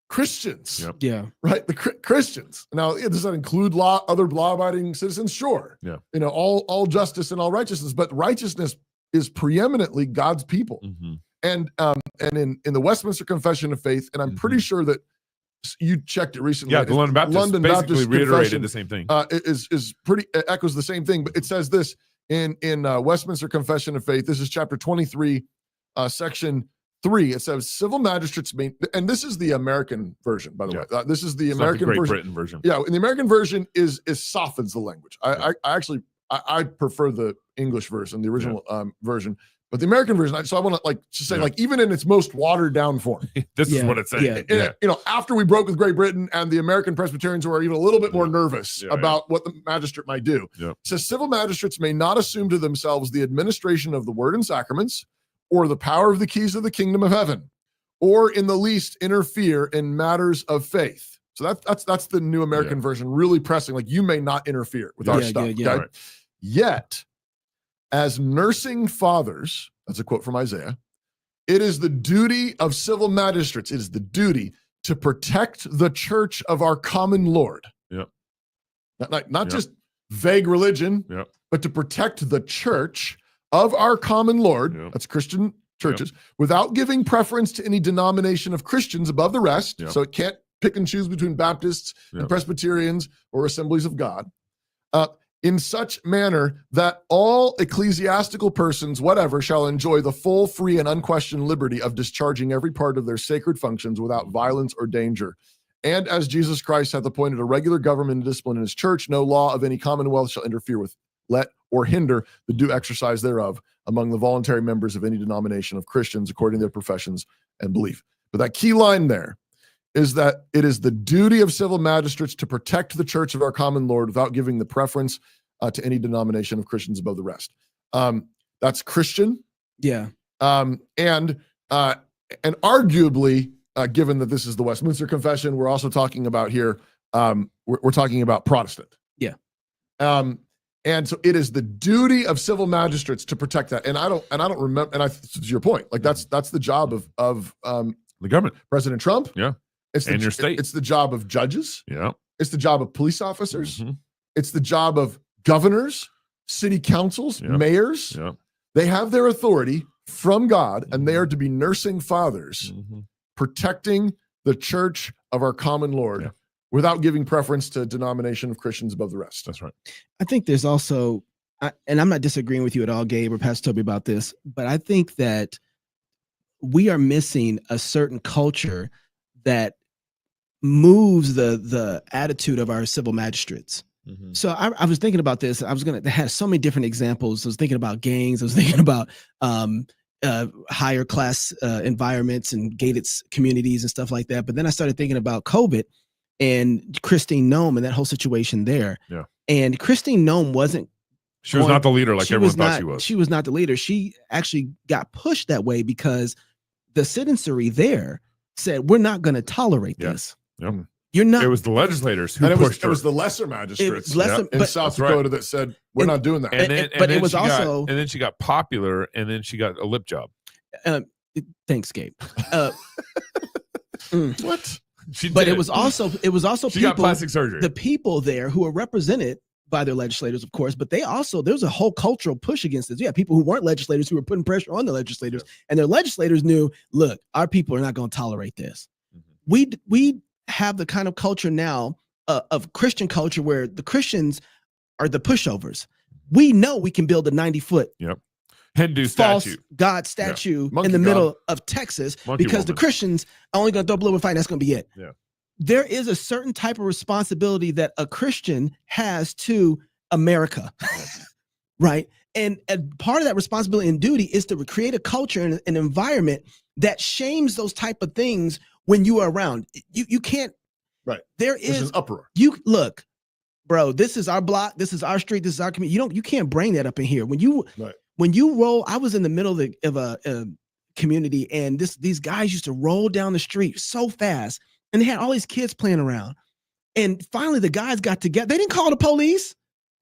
Christians. Yep. Yeah. Right. The Christians. Now, does that include other law-abiding citizens? Sure. Yeah. All justice and all righteousness, but righteousness is preeminently God's people. And in the Westminster Confession of Faith, and I'm pretty sure that you checked it recently. Yeah, the London Baptist reiterated the same thing. Is pretty echoes the same thing, but it says this in Westminster Confession of Faith. This is chapter 23, section 3. It says civil magistrates may, and this is the American version, by the way. This is the American Great version. Britain version. Yeah, in the American version is softens the language. I actually prefer the English version, the original version. But the American version, so I want to just say even in its most watered down form, this is what it's saying. After we broke with Great Britain, and the American Presbyterians were even a little bit more nervous about what the magistrate might do. Yeah. It says civil magistrates may not assume to themselves the administration of the word and sacraments, or the power of the keys of the kingdom of heaven, or in the least interfere in matters of faith. So that's the new American version, really pressing, like, you may not interfere with our stuff. Okay? Right. Yet, as nursing fathers, that's a quote from Isaiah, it is the duty of civil magistrates, it is the duty to protect the church of our common Lord. Yep. Not just vague religion, Yep. but to protect the church of our common Lord, that's Christian churches, without giving preference to any denomination of Christians above the rest. So it can't pick and choose between Baptists and Presbyterians or Assemblies of God, in such manner that all ecclesiastical persons, whatever, shall enjoy the full, free, and unquestioned liberty of discharging every part of their sacred functions without violence or danger. And as Jesus Christ hath appointed a regular government and discipline in his church, no law of any commonwealth shall interfere with, let, or hinder the due exercise thereof among the voluntary members of any denomination of Christians according to their professions and belief. But that key line there is that it is the duty of civil magistrates to protect the church of our common Lord without giving the preference to any denomination of Christians above the rest. That's Christian. Yeah. And arguably, given that this is the Westminster Confession, we're also talking about here, we're talking about Protestant. Yeah. And so it is the duty of civil magistrates to protect that. And I don't remember, to your point, like that's the job of the government, President Trump. Yeah. And your state. It's the job of judges. Yeah. It's the job of police officers. It's the job of governors, city councils, mayors. They have their authority from God, and they are to be nursing fathers, protecting the church of our common Lord without giving preference to denomination of Christians above the rest. That's right. I think there's also, and I'm not disagreeing with you at all, Gabe or Pastor Toby, about this, but I think that we are missing a certain culture that moves the attitude of our civil magistrates. So I was thinking about this. They had so many different examples. I was thinking about gangs. I was thinking about higher class environments and gated communities and stuff like that. But then I started thinking about COVID and Christine Nome and that whole situation there. Yeah. And Christine Nome wasn't. She was not the leader like everyone thought she was. She was not the leader. She actually got pushed that way because the citizenry there said, we're not going to tolerate this. Yep. You're not. It was the legislators who pushed her. It was the lesser magistrates in but- South Dakota that said, we're not doing that. But it was also. And then she got popular, and then she got a lip job. Thanks, Gabe. What? It was also she got plastic surgery. The people there who are represented by their legislators, of course, but there's a whole cultural push against this. Yeah, people who weren't legislators who were putting pressure on the legislators, and their legislators knew, look, our people are not going to tolerate this. We have the kind of culture now of Christian culture where the Christians are the pushovers. We know we can build a 90-foot Hindu false statue. God statue Monkey in the God. middle of Texas because the Christians are only going to throw a balloon and fight. That's going to be it. Yeah. There is a certain type of responsibility that a Christian has to America, right? And part of that responsibility and duty is to create a culture and an environment that shames those type of things when you are around. You can't. Right. There's an uproar. You look, bro. This is our block. This is our street. This is our community. You can't bring that up in here. When you roll, I was in the middle of a community, and these guys used to roll down the street so fast, and they had all these kids playing around. And finally, the guys got together. They didn't call the police.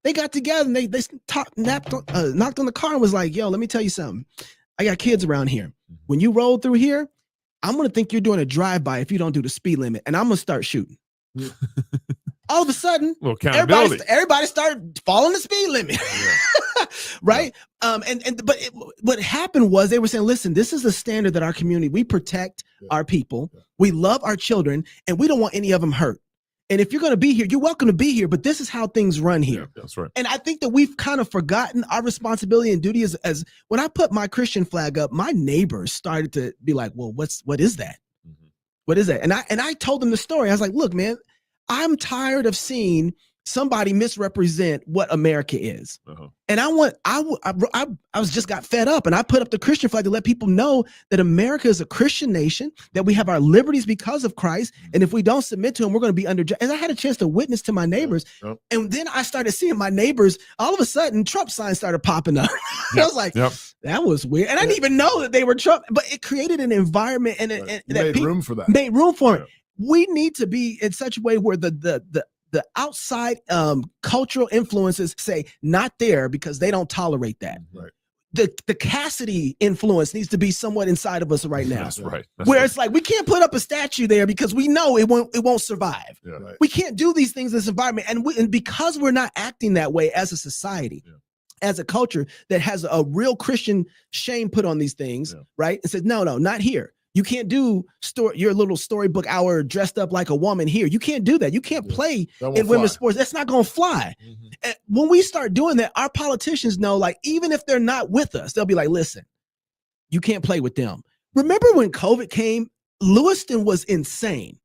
They got together and they knocked on the car and was like, "Yo, let me tell you something. I got kids around here. When you roll through here, I'm going to think you're doing a drive-by if you don't do the speed limit, and I'm going to start shooting." All of a sudden, everybody started following the speed limit. Right? What happened was they were saying, listen, this is the standard that our community, we protect our people. We love our children, and we don't want any of them hurt. And if you're going to be here, you're welcome to be here, but this is how things run here. Yeah, that's right. And I think that we've kind of forgotten our responsibility and duty as when I put my Christian flag up, my neighbors started to be like, well, what is that? What is that? And I told them the story. I was like, look, man, I'm tired of seeing somebody misrepresent what America is. And I was just got fed up, and I put up the Christian flag to let people know that America is a Christian nation, that we have our liberties because of Christ. And if we don't submit to him, we're going to be under. And I had a chance to witness to my neighbors. And then I started seeing my neighbors, all of a sudden Trump signs started popping up. I was like, that was weird. And I didn't even know that they were Trump, but it created an environment and that made room for that. Made room for it. we need to be in such a way where the outside cultural influences say not there because they don't tolerate that. Right. The Cassidy influence needs to be somewhat inside of us right now. That's right. Where it's like we can't put up a statue there because we know it won't survive. Yeah. Right. We can't do these things in this environment, and because we're not acting that way as a society, as a culture that has a real Christian shame put on these things, right? And says no, not here. You can't do your little storybook hour dressed up like a woman here. You can't do that. You can't play in women's sports. That's not going to fly. And when we start doing that, our politicians know, like, even if they're not with us, they'll be like, listen, you can't play with them. Remember when COVID came, Lewiston was insane.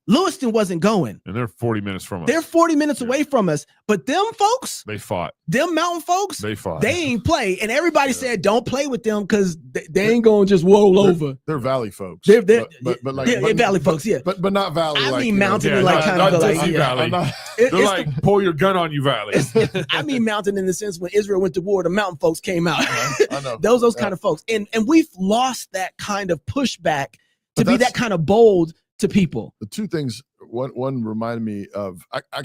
Lewiston wasn't going. And they're 40 minutes from us. They're 40 minutes away from us. But them folks, they fought. Them mountain folks, they fought. They ain't play. And everybody said, don't play with them because they ain't going to just roll over. They're valley folks. They're valley folks, yeah. But not valley. I mean mountain and like kind of like valley. They're like, pull your gun on you valley. I mean mountain in the sense when Israel went to war, the mountain folks came out. I know. Those kind of folks. And we've lost that kind of pushback to be that kind of bold to people. The two things, one reminded me of our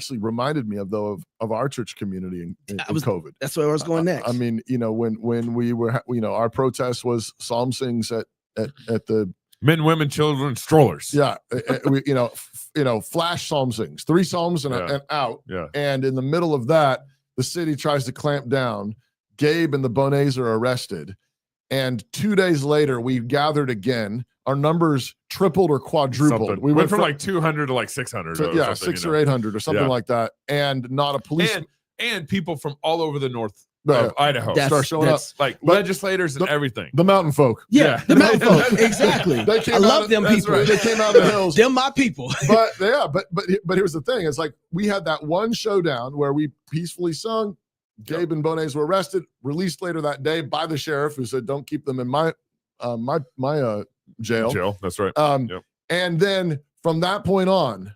church community in COVID. That's where I was going next. I mean, when we were, our protest was psalm sings at the men, women, children, strollers. Yeah, we, flash psalm sings, 3 psalms and out. Yeah, and in the middle of that, the city tries to clamp down. Gabe and the Bonets are arrested, and 2 days later, we gathered again. Our numbers tripled or quadrupled. Something. We went from like 200 to like 600. Yeah, 600 or 800 or something like that. And not a police. And people from all over the north of Idaho start showing up. Like legislators and everything. The mountain folk. Yeah. The mountain folk. Exactly. I love them people. Right. They came out of the hills. Them my people. But here's the thing. It's like we had that one showdown where we peacefully sung. Gabe and Bonets were arrested, released later that day by the sheriff who said, don't keep them in my jail. That's right. And then from that point on,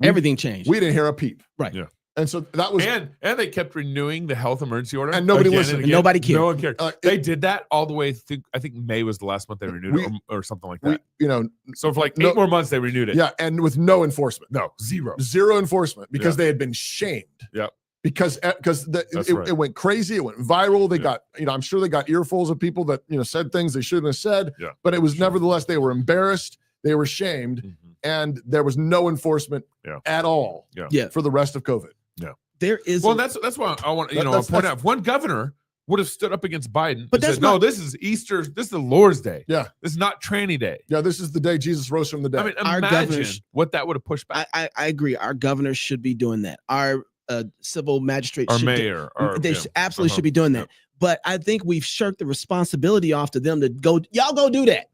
everything changed. We didn't hear a peep. Right. Yeah. And so that was, and they kept renewing the health emergency order, and nobody listened. And nobody cared. No one cared. They did that all the way through. I think May was the last month they renewed it, or something like that. So for like 8 more months they renewed it. Yeah, and with no enforcement. No, zero enforcement because they had been shamed. Yeah. Because it went crazy, it went viral. They got, I'm sure they got earfuls of people that said things they shouldn't have said. Yeah. But it was nevertheless, they were embarrassed, they were shamed, and there was no enforcement at all for the rest of COVID. Yeah. There is that's why I want to point out if one governor would have stood up against Biden but and said, no, this is Easter, this is the Lord's Day. Yeah. This is not tranny day. Yeah, this is the day Jesus rose from the dead. I mean, imagine what that would have pushed back. I agree. Our governors should be doing that. Our civil magistrates, our mayor, they absolutely should be doing that. But I think we've shirked the responsibility off to them to go. Y'all go do that.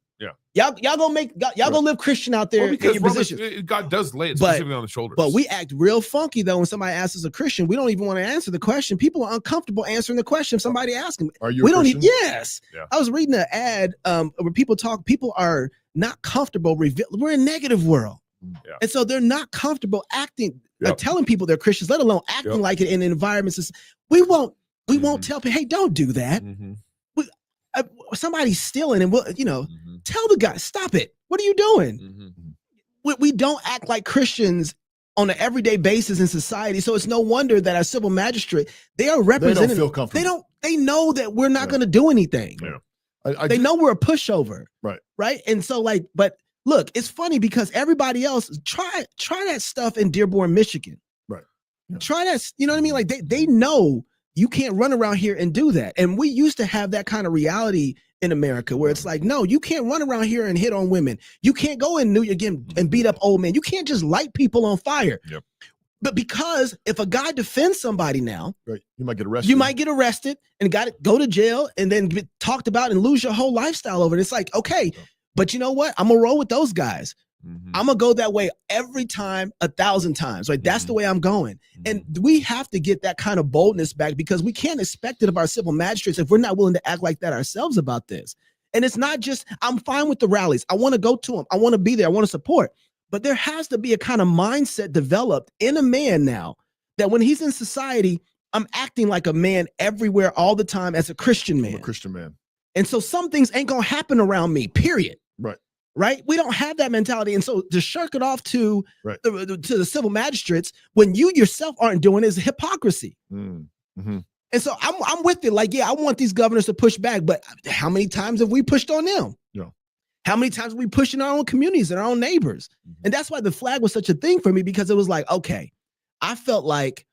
Yeah, y'all go live Christian out there in your position. God does lay it specifically on the shoulders. But we act real funky though when somebody asks us a Christian. We don't even want to answer the question. People are uncomfortable answering the question. If somebody asks them, "Are you?" We don't even. Yes. Yeah. I was reading an ad where people talk. People are not comfortable. We're in a negative world. Yeah. And so they're not comfortable acting, telling people they're Christians, let alone acting like it in environments. We won't tell people, hey, don't do that. Somebody's stealing, and we'll, tell the guy, stop it. What are you doing? We don't act like Christians on an everyday basis in society. So it's no wonder that our civil magistrate, they are representing. They don't feel comfortable. They know that we're not going to do anything. Yeah. They know we're a pushover. Right. Right. And so but look, it's funny because everybody else try that stuff in Dearborn, Michigan. Right. Yeah. Try that. You know what I mean? Like they know you can't run around here and do that. And we used to have that kind of reality in America where it's like, no, you can't run around here and hit on women. You can't go in New York and beat up old men. You can't just light people on fire. Yep. But because if a guy defends somebody now, right, you might get arrested. You might get arrested and go to jail and then get talked about and lose your whole lifestyle over it. It's like, okay, but you know what? I'm gonna roll with those guys. I'm gonna go that way every time, 1,000 times. Right? That's the way I'm going. And we have to get that kind of boldness back because we can't expect it of our civil magistrates if we're not willing to act like that ourselves about this. And it's not just, I'm fine with the rallies. I want to go to them. I want to be there. I want to support. But there has to be a kind of mindset developed in a man now that when he's in society, I'm acting like a man everywhere all the time as a Christian man. I'm a Christian man. And so some things ain't gonna happen around me, period. Right. right? We don't have that mentality. And so to shirk it off to Right. to the civil magistrates when you yourself aren't doing it is hypocrisy. Mm-hmm. And so I'm with it. Like, yeah, I want these governors to push back, but how many times have we pushed on them? Yeah. How many times have we pushed in our own communities and our own neighbors? And that's why the flag was such a thing for me, because it was like, okay, I felt like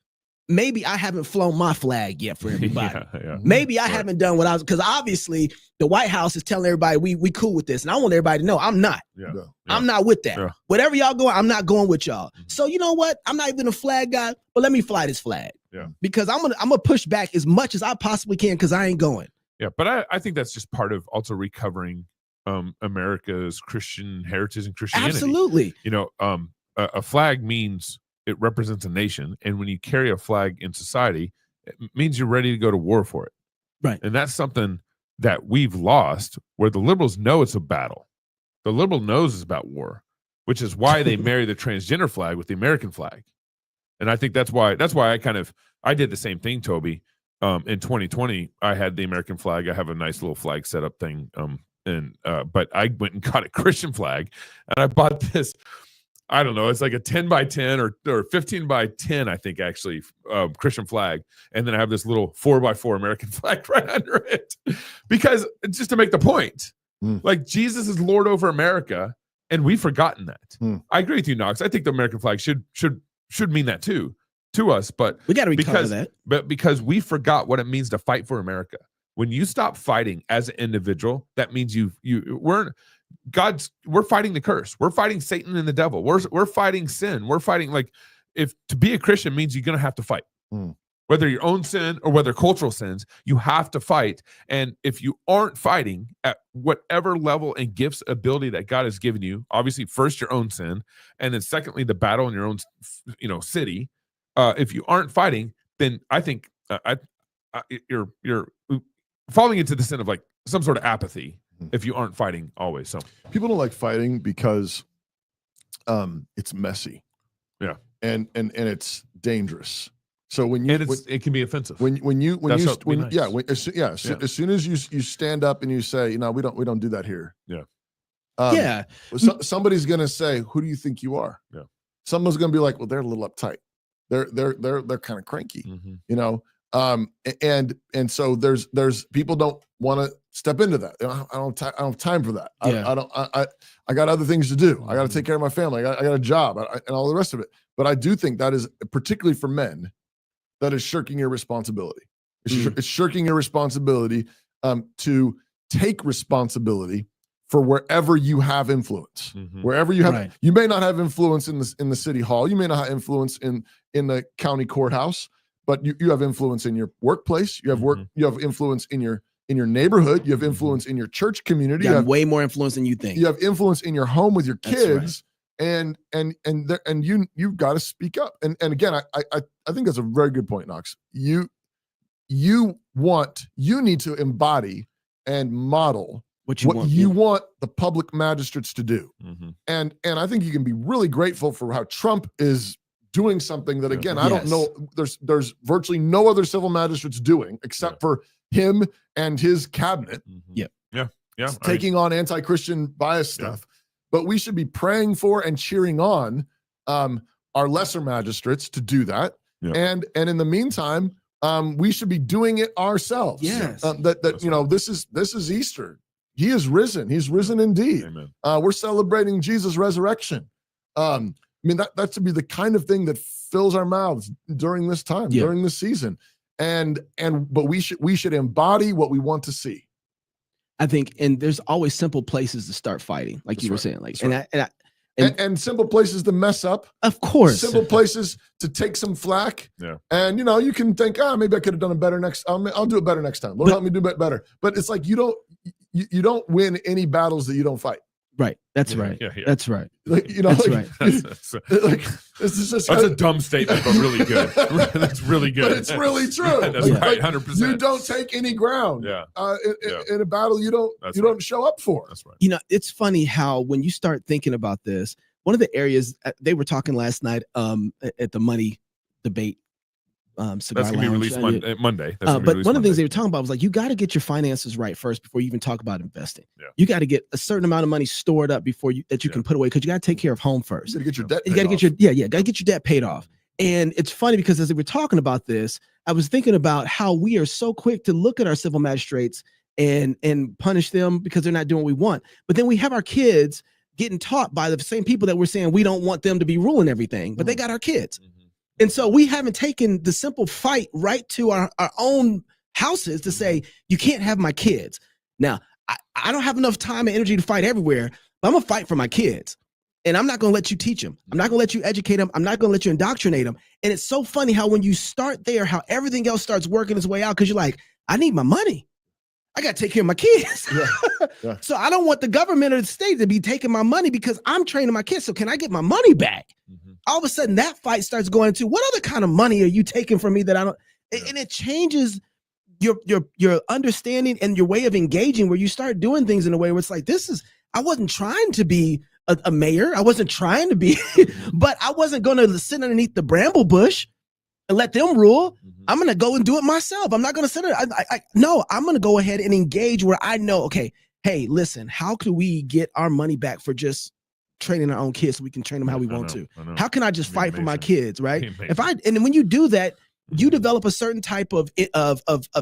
maybe I haven't flown my flag yet for everybody. Maybe I haven't done what I was, because obviously the White House is telling everybody we cool with this. And I want everybody to know I'm not. I'm not with that. Whatever y'all going, I'm not going with y'all. So you know what? I'm not even a flag guy, but let me fly this flag. Because I'm gonna push back as much as I possibly can, because I ain't going. Yeah, but I think that's just part of also recovering America's Christian heritage and Christianity. Absolutely. You know, a flag means it represents a nation, and when you carry a flag in society, it means you're ready to go to war for it. Right. And that's something that we've lost, where the liberals know it's a battle. The liberal knows it's about war, which is why they marry the transgender flag with the American flag. And I think that's why I did the same thing, Toby. In 2020, I had the American flag. I have a nice little flag setup thing. But I went and got a Christian flag, and I bought this, I don't know, it's like a 10 by 10 or 15 by 10, I think, actually, Christian flag. And then I have this little 4 by 4 American flag right under it, because just to make the point, like, Jesus is Lord over America, and we've forgotten that. I agree with you, Knox. I think the American flag should mean that too to us, but we got to recover that. But because we forgot what it means to fight for America. When you stop fighting as an individual, that means we're fighting the curse. We're fighting Satan and the devil. We're fighting sin. We're fighting, like, if to be a Christian means you're going to have to fight. Whether your own sin or whether cultural sins, you have to fight. And if you aren't fighting at whatever level and gifts, ability that God has given you, obviously first your own sin, and then secondly the battle in your own, city. If you aren't fighting, then I think you're falling into the sin of, like, some sort of apathy if you aren't fighting always. So people don't like fighting because it's messy. Yeah. And it's dangerous. So it can be offensive. As soon as you stand up and you say, we don't do that here. Yeah. Somebody's gonna say, who do you think you are? Yeah. Someone's gonna be like, well, they're a little uptight. They're kind of cranky, and so there's people don't want to step into that. I don't have time for that. I got other things to do. I got to take care of my family. I got a job and all the rest of it. But I do think that is, particularly for men, that is shirking your responsibility. It's shirking your responsibility to take responsibility for wherever you have influence. Wherever you have, you may not have influence in the city hall. You may not have influence in the county courthouse, but you have influence in your workplace. You have influence in your neighborhood. You have influence in your church community. You have way more influence than you think. You have influence in your home with your kids. And you've got to speak up. And again, I think that's a very good point, Knox. You need to embody and model what you want the public magistrates to do. And I think you can be really grateful for how Trump is doing something that, again, I don't know, there's virtually no other civil magistrates doing except for him and his cabinet. Yeah. Taking on anti-Christian bias stuff. But we should be praying for and cheering on our lesser magistrates to do that. And in the meantime, we should be doing it ourselves. Yes. This is Easter. He is risen. He's risen indeed. Amen. We're celebrating Jesus' resurrection. That should be the kind of thing that fills our mouths during this time, during this season. But we should embody what we want to see. I think, and there's always simple places to start fighting, like you were saying, like, and simple places to mess up, of course. Simple places to take some flack. Yeah. And you can think, maybe I could have done it better next. I'll do it better next time. Lord, help me do it better. But it's like you don't win any battles that you don't fight. Right. That's right. Yeah. That's right. That's right. This is just a dumb statement, but really good. That's really good. But it's really true. That's right. 100%. You don't take any ground. Yeah. In a battle you don't show up for. That's right. It's funny how when you start thinking about this, one of the areas they were talking last night at the money debate cigar That's going to be lounge. released Monday. But one of the things they were talking about was like, you got to get your finances right first before you even talk about investing. Yeah. You got to get a certain amount of money stored up before you can put away, because you got to take care of home first. You got to get your debt. You got to get got to get your debt paid off. And it's funny because as we were talking about this, I was thinking about how we are so quick to look at our civil magistrates and punish them because they're not doing what we want. But then we have our kids getting taught by the same people that we're saying we don't want them to be ruling everything, but they got our kids. And so we haven't taken the simple fight right to our own houses to say, you can't have my kids. Now, I don't have enough time and energy to fight everywhere, but I'm gonna fight for my kids. And I'm not gonna let you teach them. I'm not gonna let you educate them. I'm not gonna let you indoctrinate them. And it's so funny how when you start there, how everything else starts working its way out, because you're like, I need my money. I got to take care of my kids. Yeah. So I don't want the government or the state to be taking my money because I'm training my kids. So can I get my money back? All of a sudden that fight starts going to, what other kind of money are you taking from me that I don't? And it changes your understanding and your way of engaging, where you start doing things in a way where it's like, I wasn't trying to be a mayor. I wasn't trying to be, but I wasn't going to sit underneath the bramble bush and let them rule. I'm going to go and do it myself. I'm not going to sit there. No, I'm going to go ahead and engage where I know, okay, hey, listen, how can we get our money back for just training our own kids so we can train them how we want to? How can I just fight for my kids, right? And when you do that, you develop a certain type of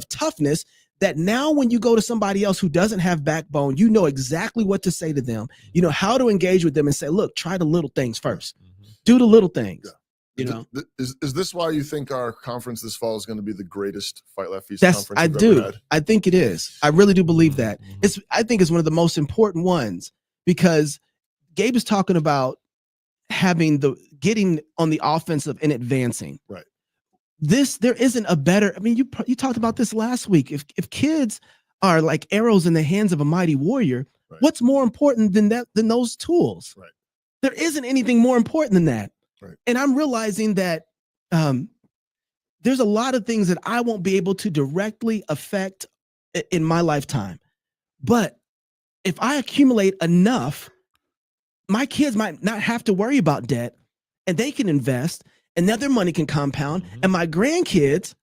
toughness that now when you go to somebody else who doesn't have backbone, you know exactly what to say to them. You know how to engage with them and say, look, try the little things first. Do the little things. Yeah. You know, is this why you think our conference this fall is going to be the greatest Fight Left Feast conference I you've do. ever had? I think it is. I really do believe that. I think it's one of the most important ones, because Gabe is talking about getting on the offensive and advancing. Right. There isn't a better, I mean, you talked about this last week. If kids are like arrows in the hands of a mighty warrior, what's more important than those tools? Right. There isn't anything more important than that. Right. And I'm realizing that there's a lot of things that I won't be able to directly affect in my lifetime. But if I accumulate enough, my kids might not have to worry about debt, and they can invest, and now their money can compound. And my grandkids,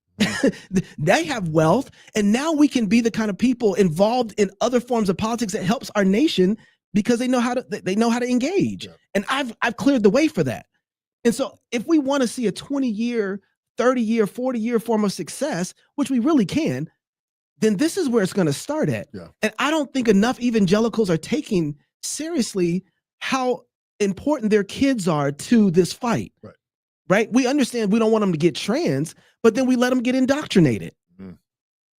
they have wealth, and now we can be the kind of people involved in other forms of politics that helps our nation because they know how to engage. Yeah. And I've cleared the way for that. And so if we want to see a 20-year, 30-year, 40-year form of success, which we really can, then this is where it's going to start at. Yeah. And I don't think enough evangelicals are taking seriously how important their kids are to this fight. Right? We understand we don't want them to get trans, but then we let them get indoctrinated.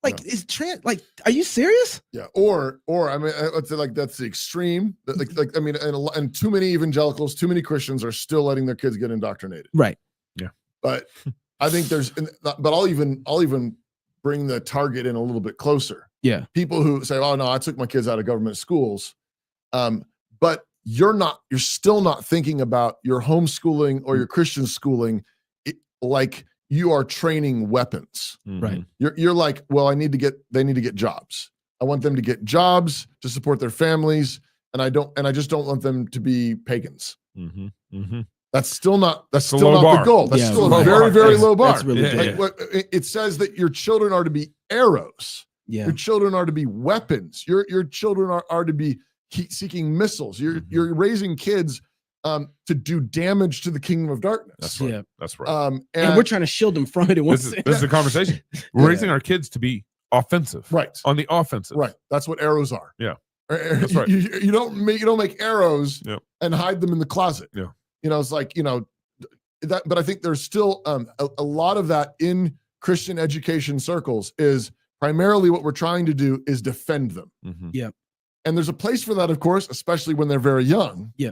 Like, is trans, like, are you serious? Yeah. Or I mean, let's say like that's the extreme. Like I mean, and too many evangelicals, too many Christians are still letting their kids get indoctrinated. Right. Yeah. But I think but I'll even bring the target in a little bit closer. Yeah. People who say, "Oh no, I took my kids out of government schools," but you're still not thinking about your homeschooling or your Christian schooling like you are training weapons. Right. You're like, well, they need to get jobs. I want them to get jobs to support their families, and I just don't want them to be pagans. That's still not the goal. That's still a very, very low bar. That's really big. It says that your children are to be arrows. Yeah. Your children are to be weapons. Your children are to be seeking missiles. You're raising kids to do damage to the kingdom of darkness. That's right. Yeah. That's right. And we're trying to shield them from it. This is the conversation. We're raising our kids to be offensive. Right. On the offensive. Right. That's what arrows are. Yeah. That's right. You don't make arrows and hide them in the closet. Yeah. You know, it's like, that, but I think there's still a lot of that in Christian education circles is primarily what we're trying to do is defend them. Yeah. And there's a place for that, of course, especially when they're very young. Yeah.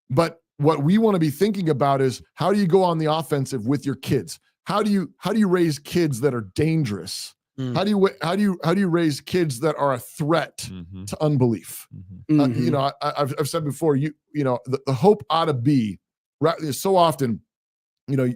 But what we want to be thinking about is how do you go on the offensive with your kids? How do you raise kids that are dangerous? How do you raise kids that are a threat to unbelief? I've said before, the hope ought to be so often,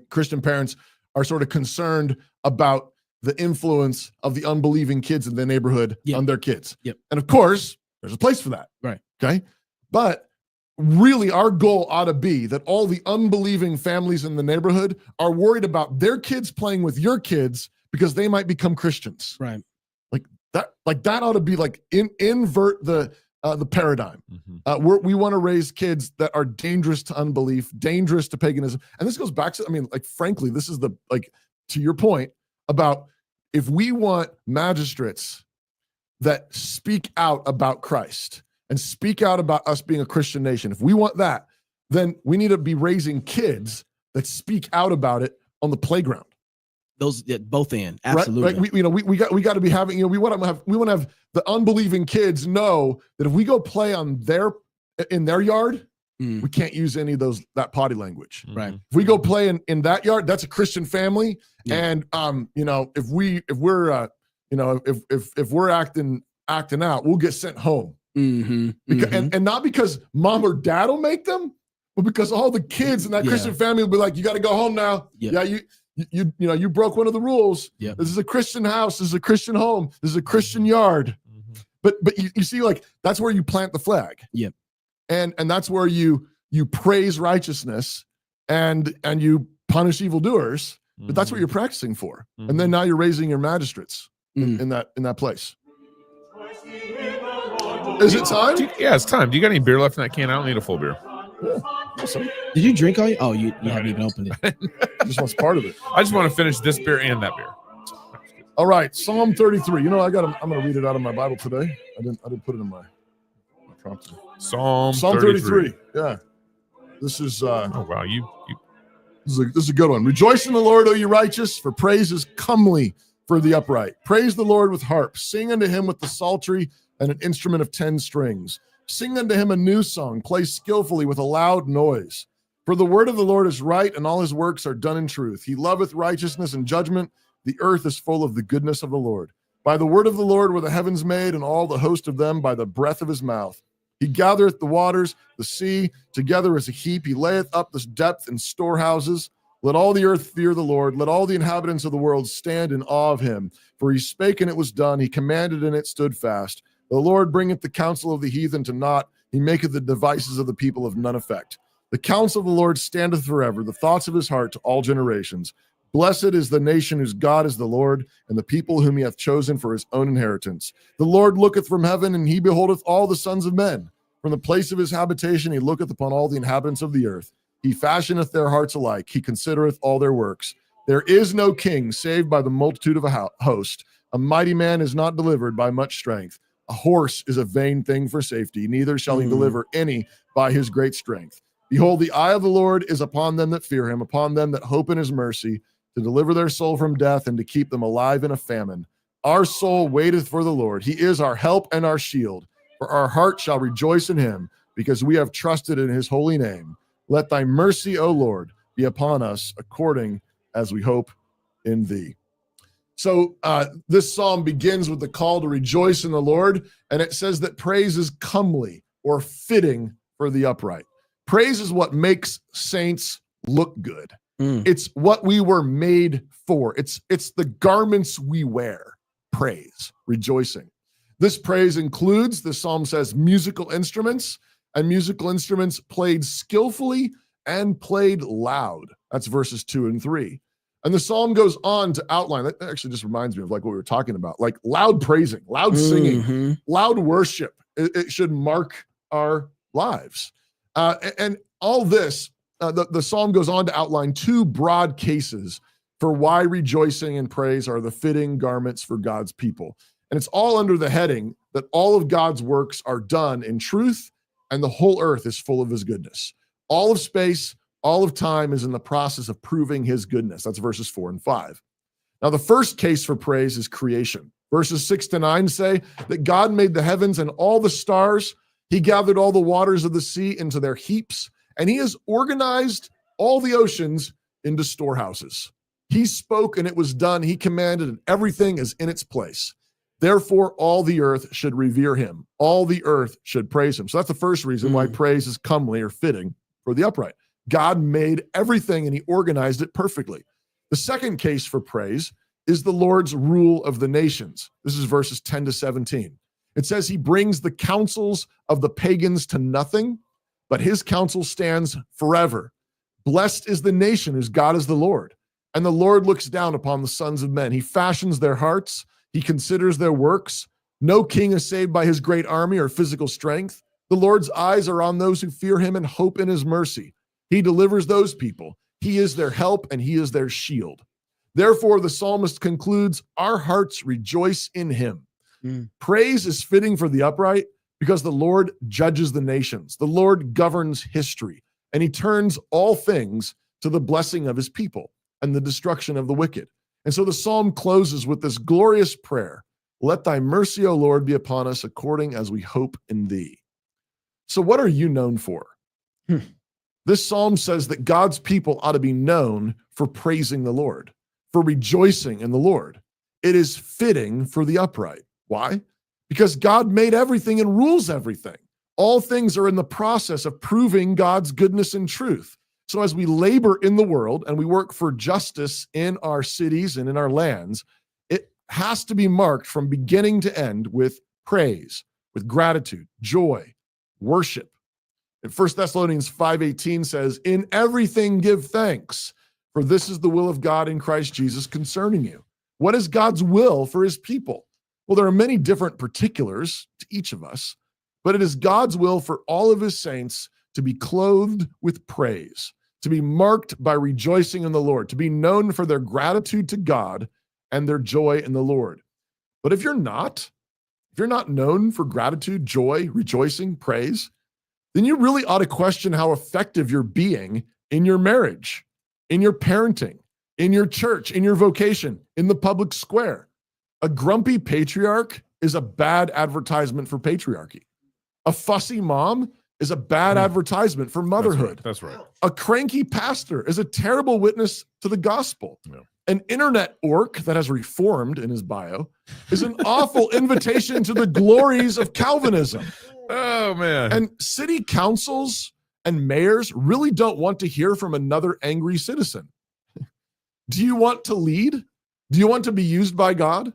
Christian parents are sort of concerned about the influence of the unbelieving kids in the neighborhood on their kids. Yep. And of course, there's a place for that. Right. Okay. But really our goal ought to be that all the unbelieving families in the neighborhood are worried about their kids playing with your kids because they might become Christians. Right. Like that ought to be like invert the paradigm. We want to raise kids that are dangerous to unbelief, dangerous to paganism. And this goes back to, I mean, like, frankly, this is to your point about if we want magistrates that speak out about Christ and speak out about us being a Christian nation, if we want that, then we need to be raising kids that speak out about it on the playground. Those both end, absolutely. Right? We got to be having, we want to have the unbelieving kids know that if we go play in their yard, we can't use any of that potty language. Right. If we go play in that yard, that's a Christian family. Yeah. And if we're acting out, we'll get sent home. And not because mom or dad will make them, but because all the kids in that Christian family will be like, you got to go home now. Yeah, you broke one of the rules. Yep. This is a Christian house. This is a Christian home. This is a Christian yard. But you see, like, that's where you plant the flag. Yep. And that's where you praise righteousness and you punish evildoers. But that's what you're practicing for. And then now you're raising your magistrates in that place. Is it time? Yeah, it's time. Do you got any beer left in that can? I don't need a full beer. Yeah, awesome. Did you drink all? Oh, you haven't even opened it. Just wants part of it. I just want to finish this beer and that beer. All right, Psalm 33. I'm going to read it out of my Bible today. I didn't put it in my prompt. Psalm 33. Yeah. This is oh wow, this is a good one. Rejoice in the Lord, O you righteous, for praise is comely for the upright. Praise the Lord with harps. Sing unto him with the psaltery and an instrument of 10 strings. Sing unto him a new song. Play skillfully with a loud noise. For the word of the Lord is right, and all his works are done in truth. He loveth righteousness and judgment. The earth is full of the goodness of the Lord. By the word of the Lord were the heavens made, and all the host of them by the breath of his mouth. He gathereth the waters, the sea, together as a heap. He layeth up this depth in storehouses. Let all the earth fear the Lord. Let all the inhabitants of the world stand in awe of him. For he spake, and it was done. He commanded, and it stood fast. The Lord bringeth the counsel of the heathen to naught. He maketh the devices of the people of none effect. The counsel of the Lord standeth forever, the thoughts of his heart to all generations. Blessed is the nation whose God is the Lord, and the people whom he hath chosen for his own inheritance. The Lord looketh from heaven, and he beholdeth all the sons of men. From the place of his habitation he looketh upon all the inhabitants of the earth. He fashioneth their hearts alike. He considereth all their works. There is no king saved by the multitude of a host. A mighty man is not delivered by much strength. A horse is a vain thing for safety, neither shall he deliver any by his great strength. Behold, the eye of the Lord is upon them that fear him, upon them that hope in his mercy, to deliver their soul from death and to keep them alive in a famine. Our soul waiteth for the Lord. He is our help and our shield. For our heart shall rejoice in him, because we have trusted in his holy name. Let thy mercy, O Lord, be upon us, according as we hope in thee. So this psalm begins with the call to rejoice in the Lord, and it says that praise is comely or fitting for the upright. Praise is what makes saints look good. It's what we were made for. It's the garments we wear. Praise, rejoicing. This praise includes, the psalm says, musical instruments, and musical instruments played skillfully and played loud. That's verses 2 and 3. And the psalm goes on to outline, that actually just reminds me of like what we were talking about, like loud praising, loud singing, loud worship. It should mark our lives. And all this, the psalm goes on to outline 2 broad cases for why rejoicing and praise are the fitting garments for God's people. And it's all under the heading that all of God's works are done in truth, and the whole earth is full of his goodness. All of space, all of time is in the process of proving his goodness. That's verses 4 and 5. Now, the first case for praise is creation. Verses 6 to 9 say that God made the heavens and all the stars. He gathered all the waters of the sea into their heaps, and he has organized all the oceans into storehouses. He spoke, and it was done. He commanded, and everything is in its place. Therefore, all the earth should revere him. All the earth should praise him. So that's the first reason why praise is comely or fitting for the upright. God made everything and he organized it perfectly. The second case for praise is the Lord's rule of the nations. This is verses 10 to 17. It says he brings the counsels of the pagans to nothing. but his counsel stands forever. Blessed is the nation whose God is the Lord. And the Lord looks down upon the sons of men. He fashions their hearts. He considers their works. No king is saved by his great army or physical strength. The Lord's eyes are on those who fear him and hope in his mercy. He delivers those people. He is their help and he is their shield. Therefore, the psalmist concludes, our hearts rejoice in him. Praise is fitting for the upright because the Lord judges the nations. The Lord governs history, and he turns all things to the blessing of his people and the destruction of the wicked. And so the psalm closes with this glorious prayer. Let thy mercy, O Lord, be upon us according as we hope in thee. So what are you known for? This psalm says that God's people ought to be known for praising the Lord, for rejoicing in the Lord. It is fitting for the upright. Why? Because God made everything and rules everything. All things are in the process of proving God's goodness and truth. So as we labor in the world and we work for justice in our cities and in our lands, it has to be marked from beginning to end with praise, with gratitude, joy, worship. And 1 Thessalonians 5:18 says, in everything give thanks, for this is the will of God in Christ Jesus concerning you. What is God's will for his people? Well, there are many different particulars to each of us, but it is God's will for all of his saints to be clothed with praise, to be marked by rejoicing in the Lord, to be known for their gratitude to God and their joy in the Lord. But if you're not known for gratitude, joy, rejoicing, praise, then you really ought to question how effective you're being in your marriage, in your parenting, in your church, in your vocation, in the public square. A grumpy patriarch is a bad advertisement for patriarchy. A fussy mom is a bad advertisement for motherhood. That's right. A cranky pastor is a terrible witness to the gospel. Yeah. An internet orc that has reformed in his bio is an awful invitation to the glories of Calvinism. Oh, man. And city councils and mayors really don't want to hear from another angry citizen. Do you want to lead? Do you want to be used by God?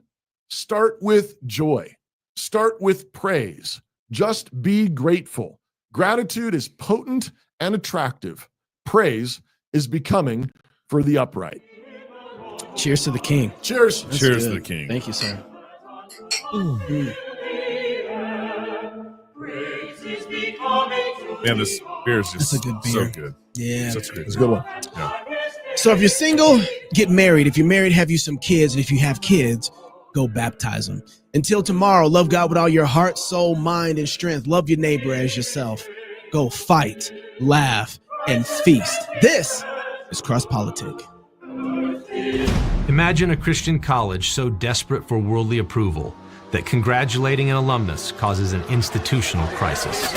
Start with joy. Start with praise. Just be grateful. Gratitude is potent and attractive. Praise is becoming for the upright. Cheers to the king. Cheers. That's Cheers good. to the king. Thank you, sir. Man, this beer is just That's a good beer. so good. Yeah. Such a good It's a good one. Yeah. So if you're single, get married. If you're married, have you some kids. And if you have kids, go baptize them. Until tomorrow, love God with all your heart, soul, mind, and strength. Love your neighbor as yourself. Go fight, laugh, and feast. This is Cross Politic. Imagine a Christian college so desperate for worldly approval that congratulating an alumnus causes an institutional crisis.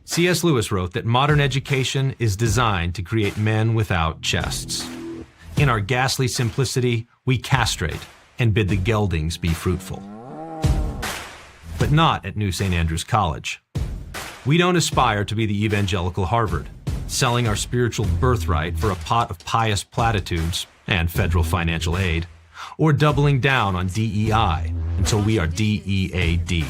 C.S. Lewis wrote that modern education is designed to create men without chests. In our ghastly simplicity, we castrate and bid the geldings be fruitful. But not at New St. Andrews College. We don't aspire to be the evangelical Harvard, selling our spiritual birthright for a pot of pious platitudes and federal financial aid, or doubling down on DEI until we are DEAD.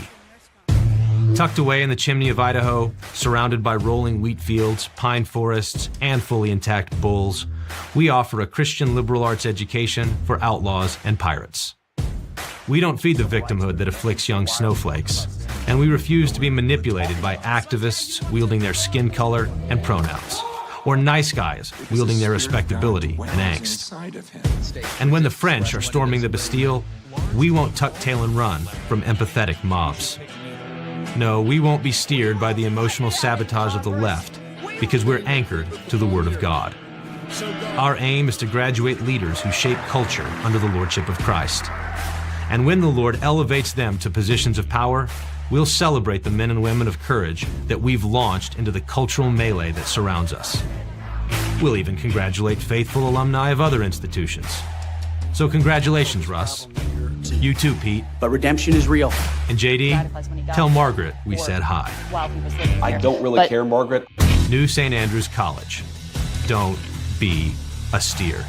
Tucked away in the chimney of Idaho, surrounded by rolling wheat fields, pine forests, and fully intact bulls, we offer a Christian liberal arts education for outlaws and pirates. We don't feed the victimhood that afflicts young snowflakes, and we refuse to be manipulated by activists wielding their skin color and pronouns, or nice guys wielding their respectability and angst. And when the French are storming the Bastille, we won't tuck tail and run from empathetic mobs. No, we won't be steered by the emotional sabotage of the left, because we're anchored to the Word of God. Our aim is to graduate leaders who shape culture under the lordship of Christ. And when the Lord elevates them to positions of power, we'll celebrate the men and women of courage that we've launched into the cultural melee that surrounds us. We'll even congratulate faithful alumni of other institutions. So congratulations, Russ. You too, Pete. But redemption is real. And JD, tell Margaret we said hi. I don't really care, Margaret. New St. Andrews College. Don't be a steer.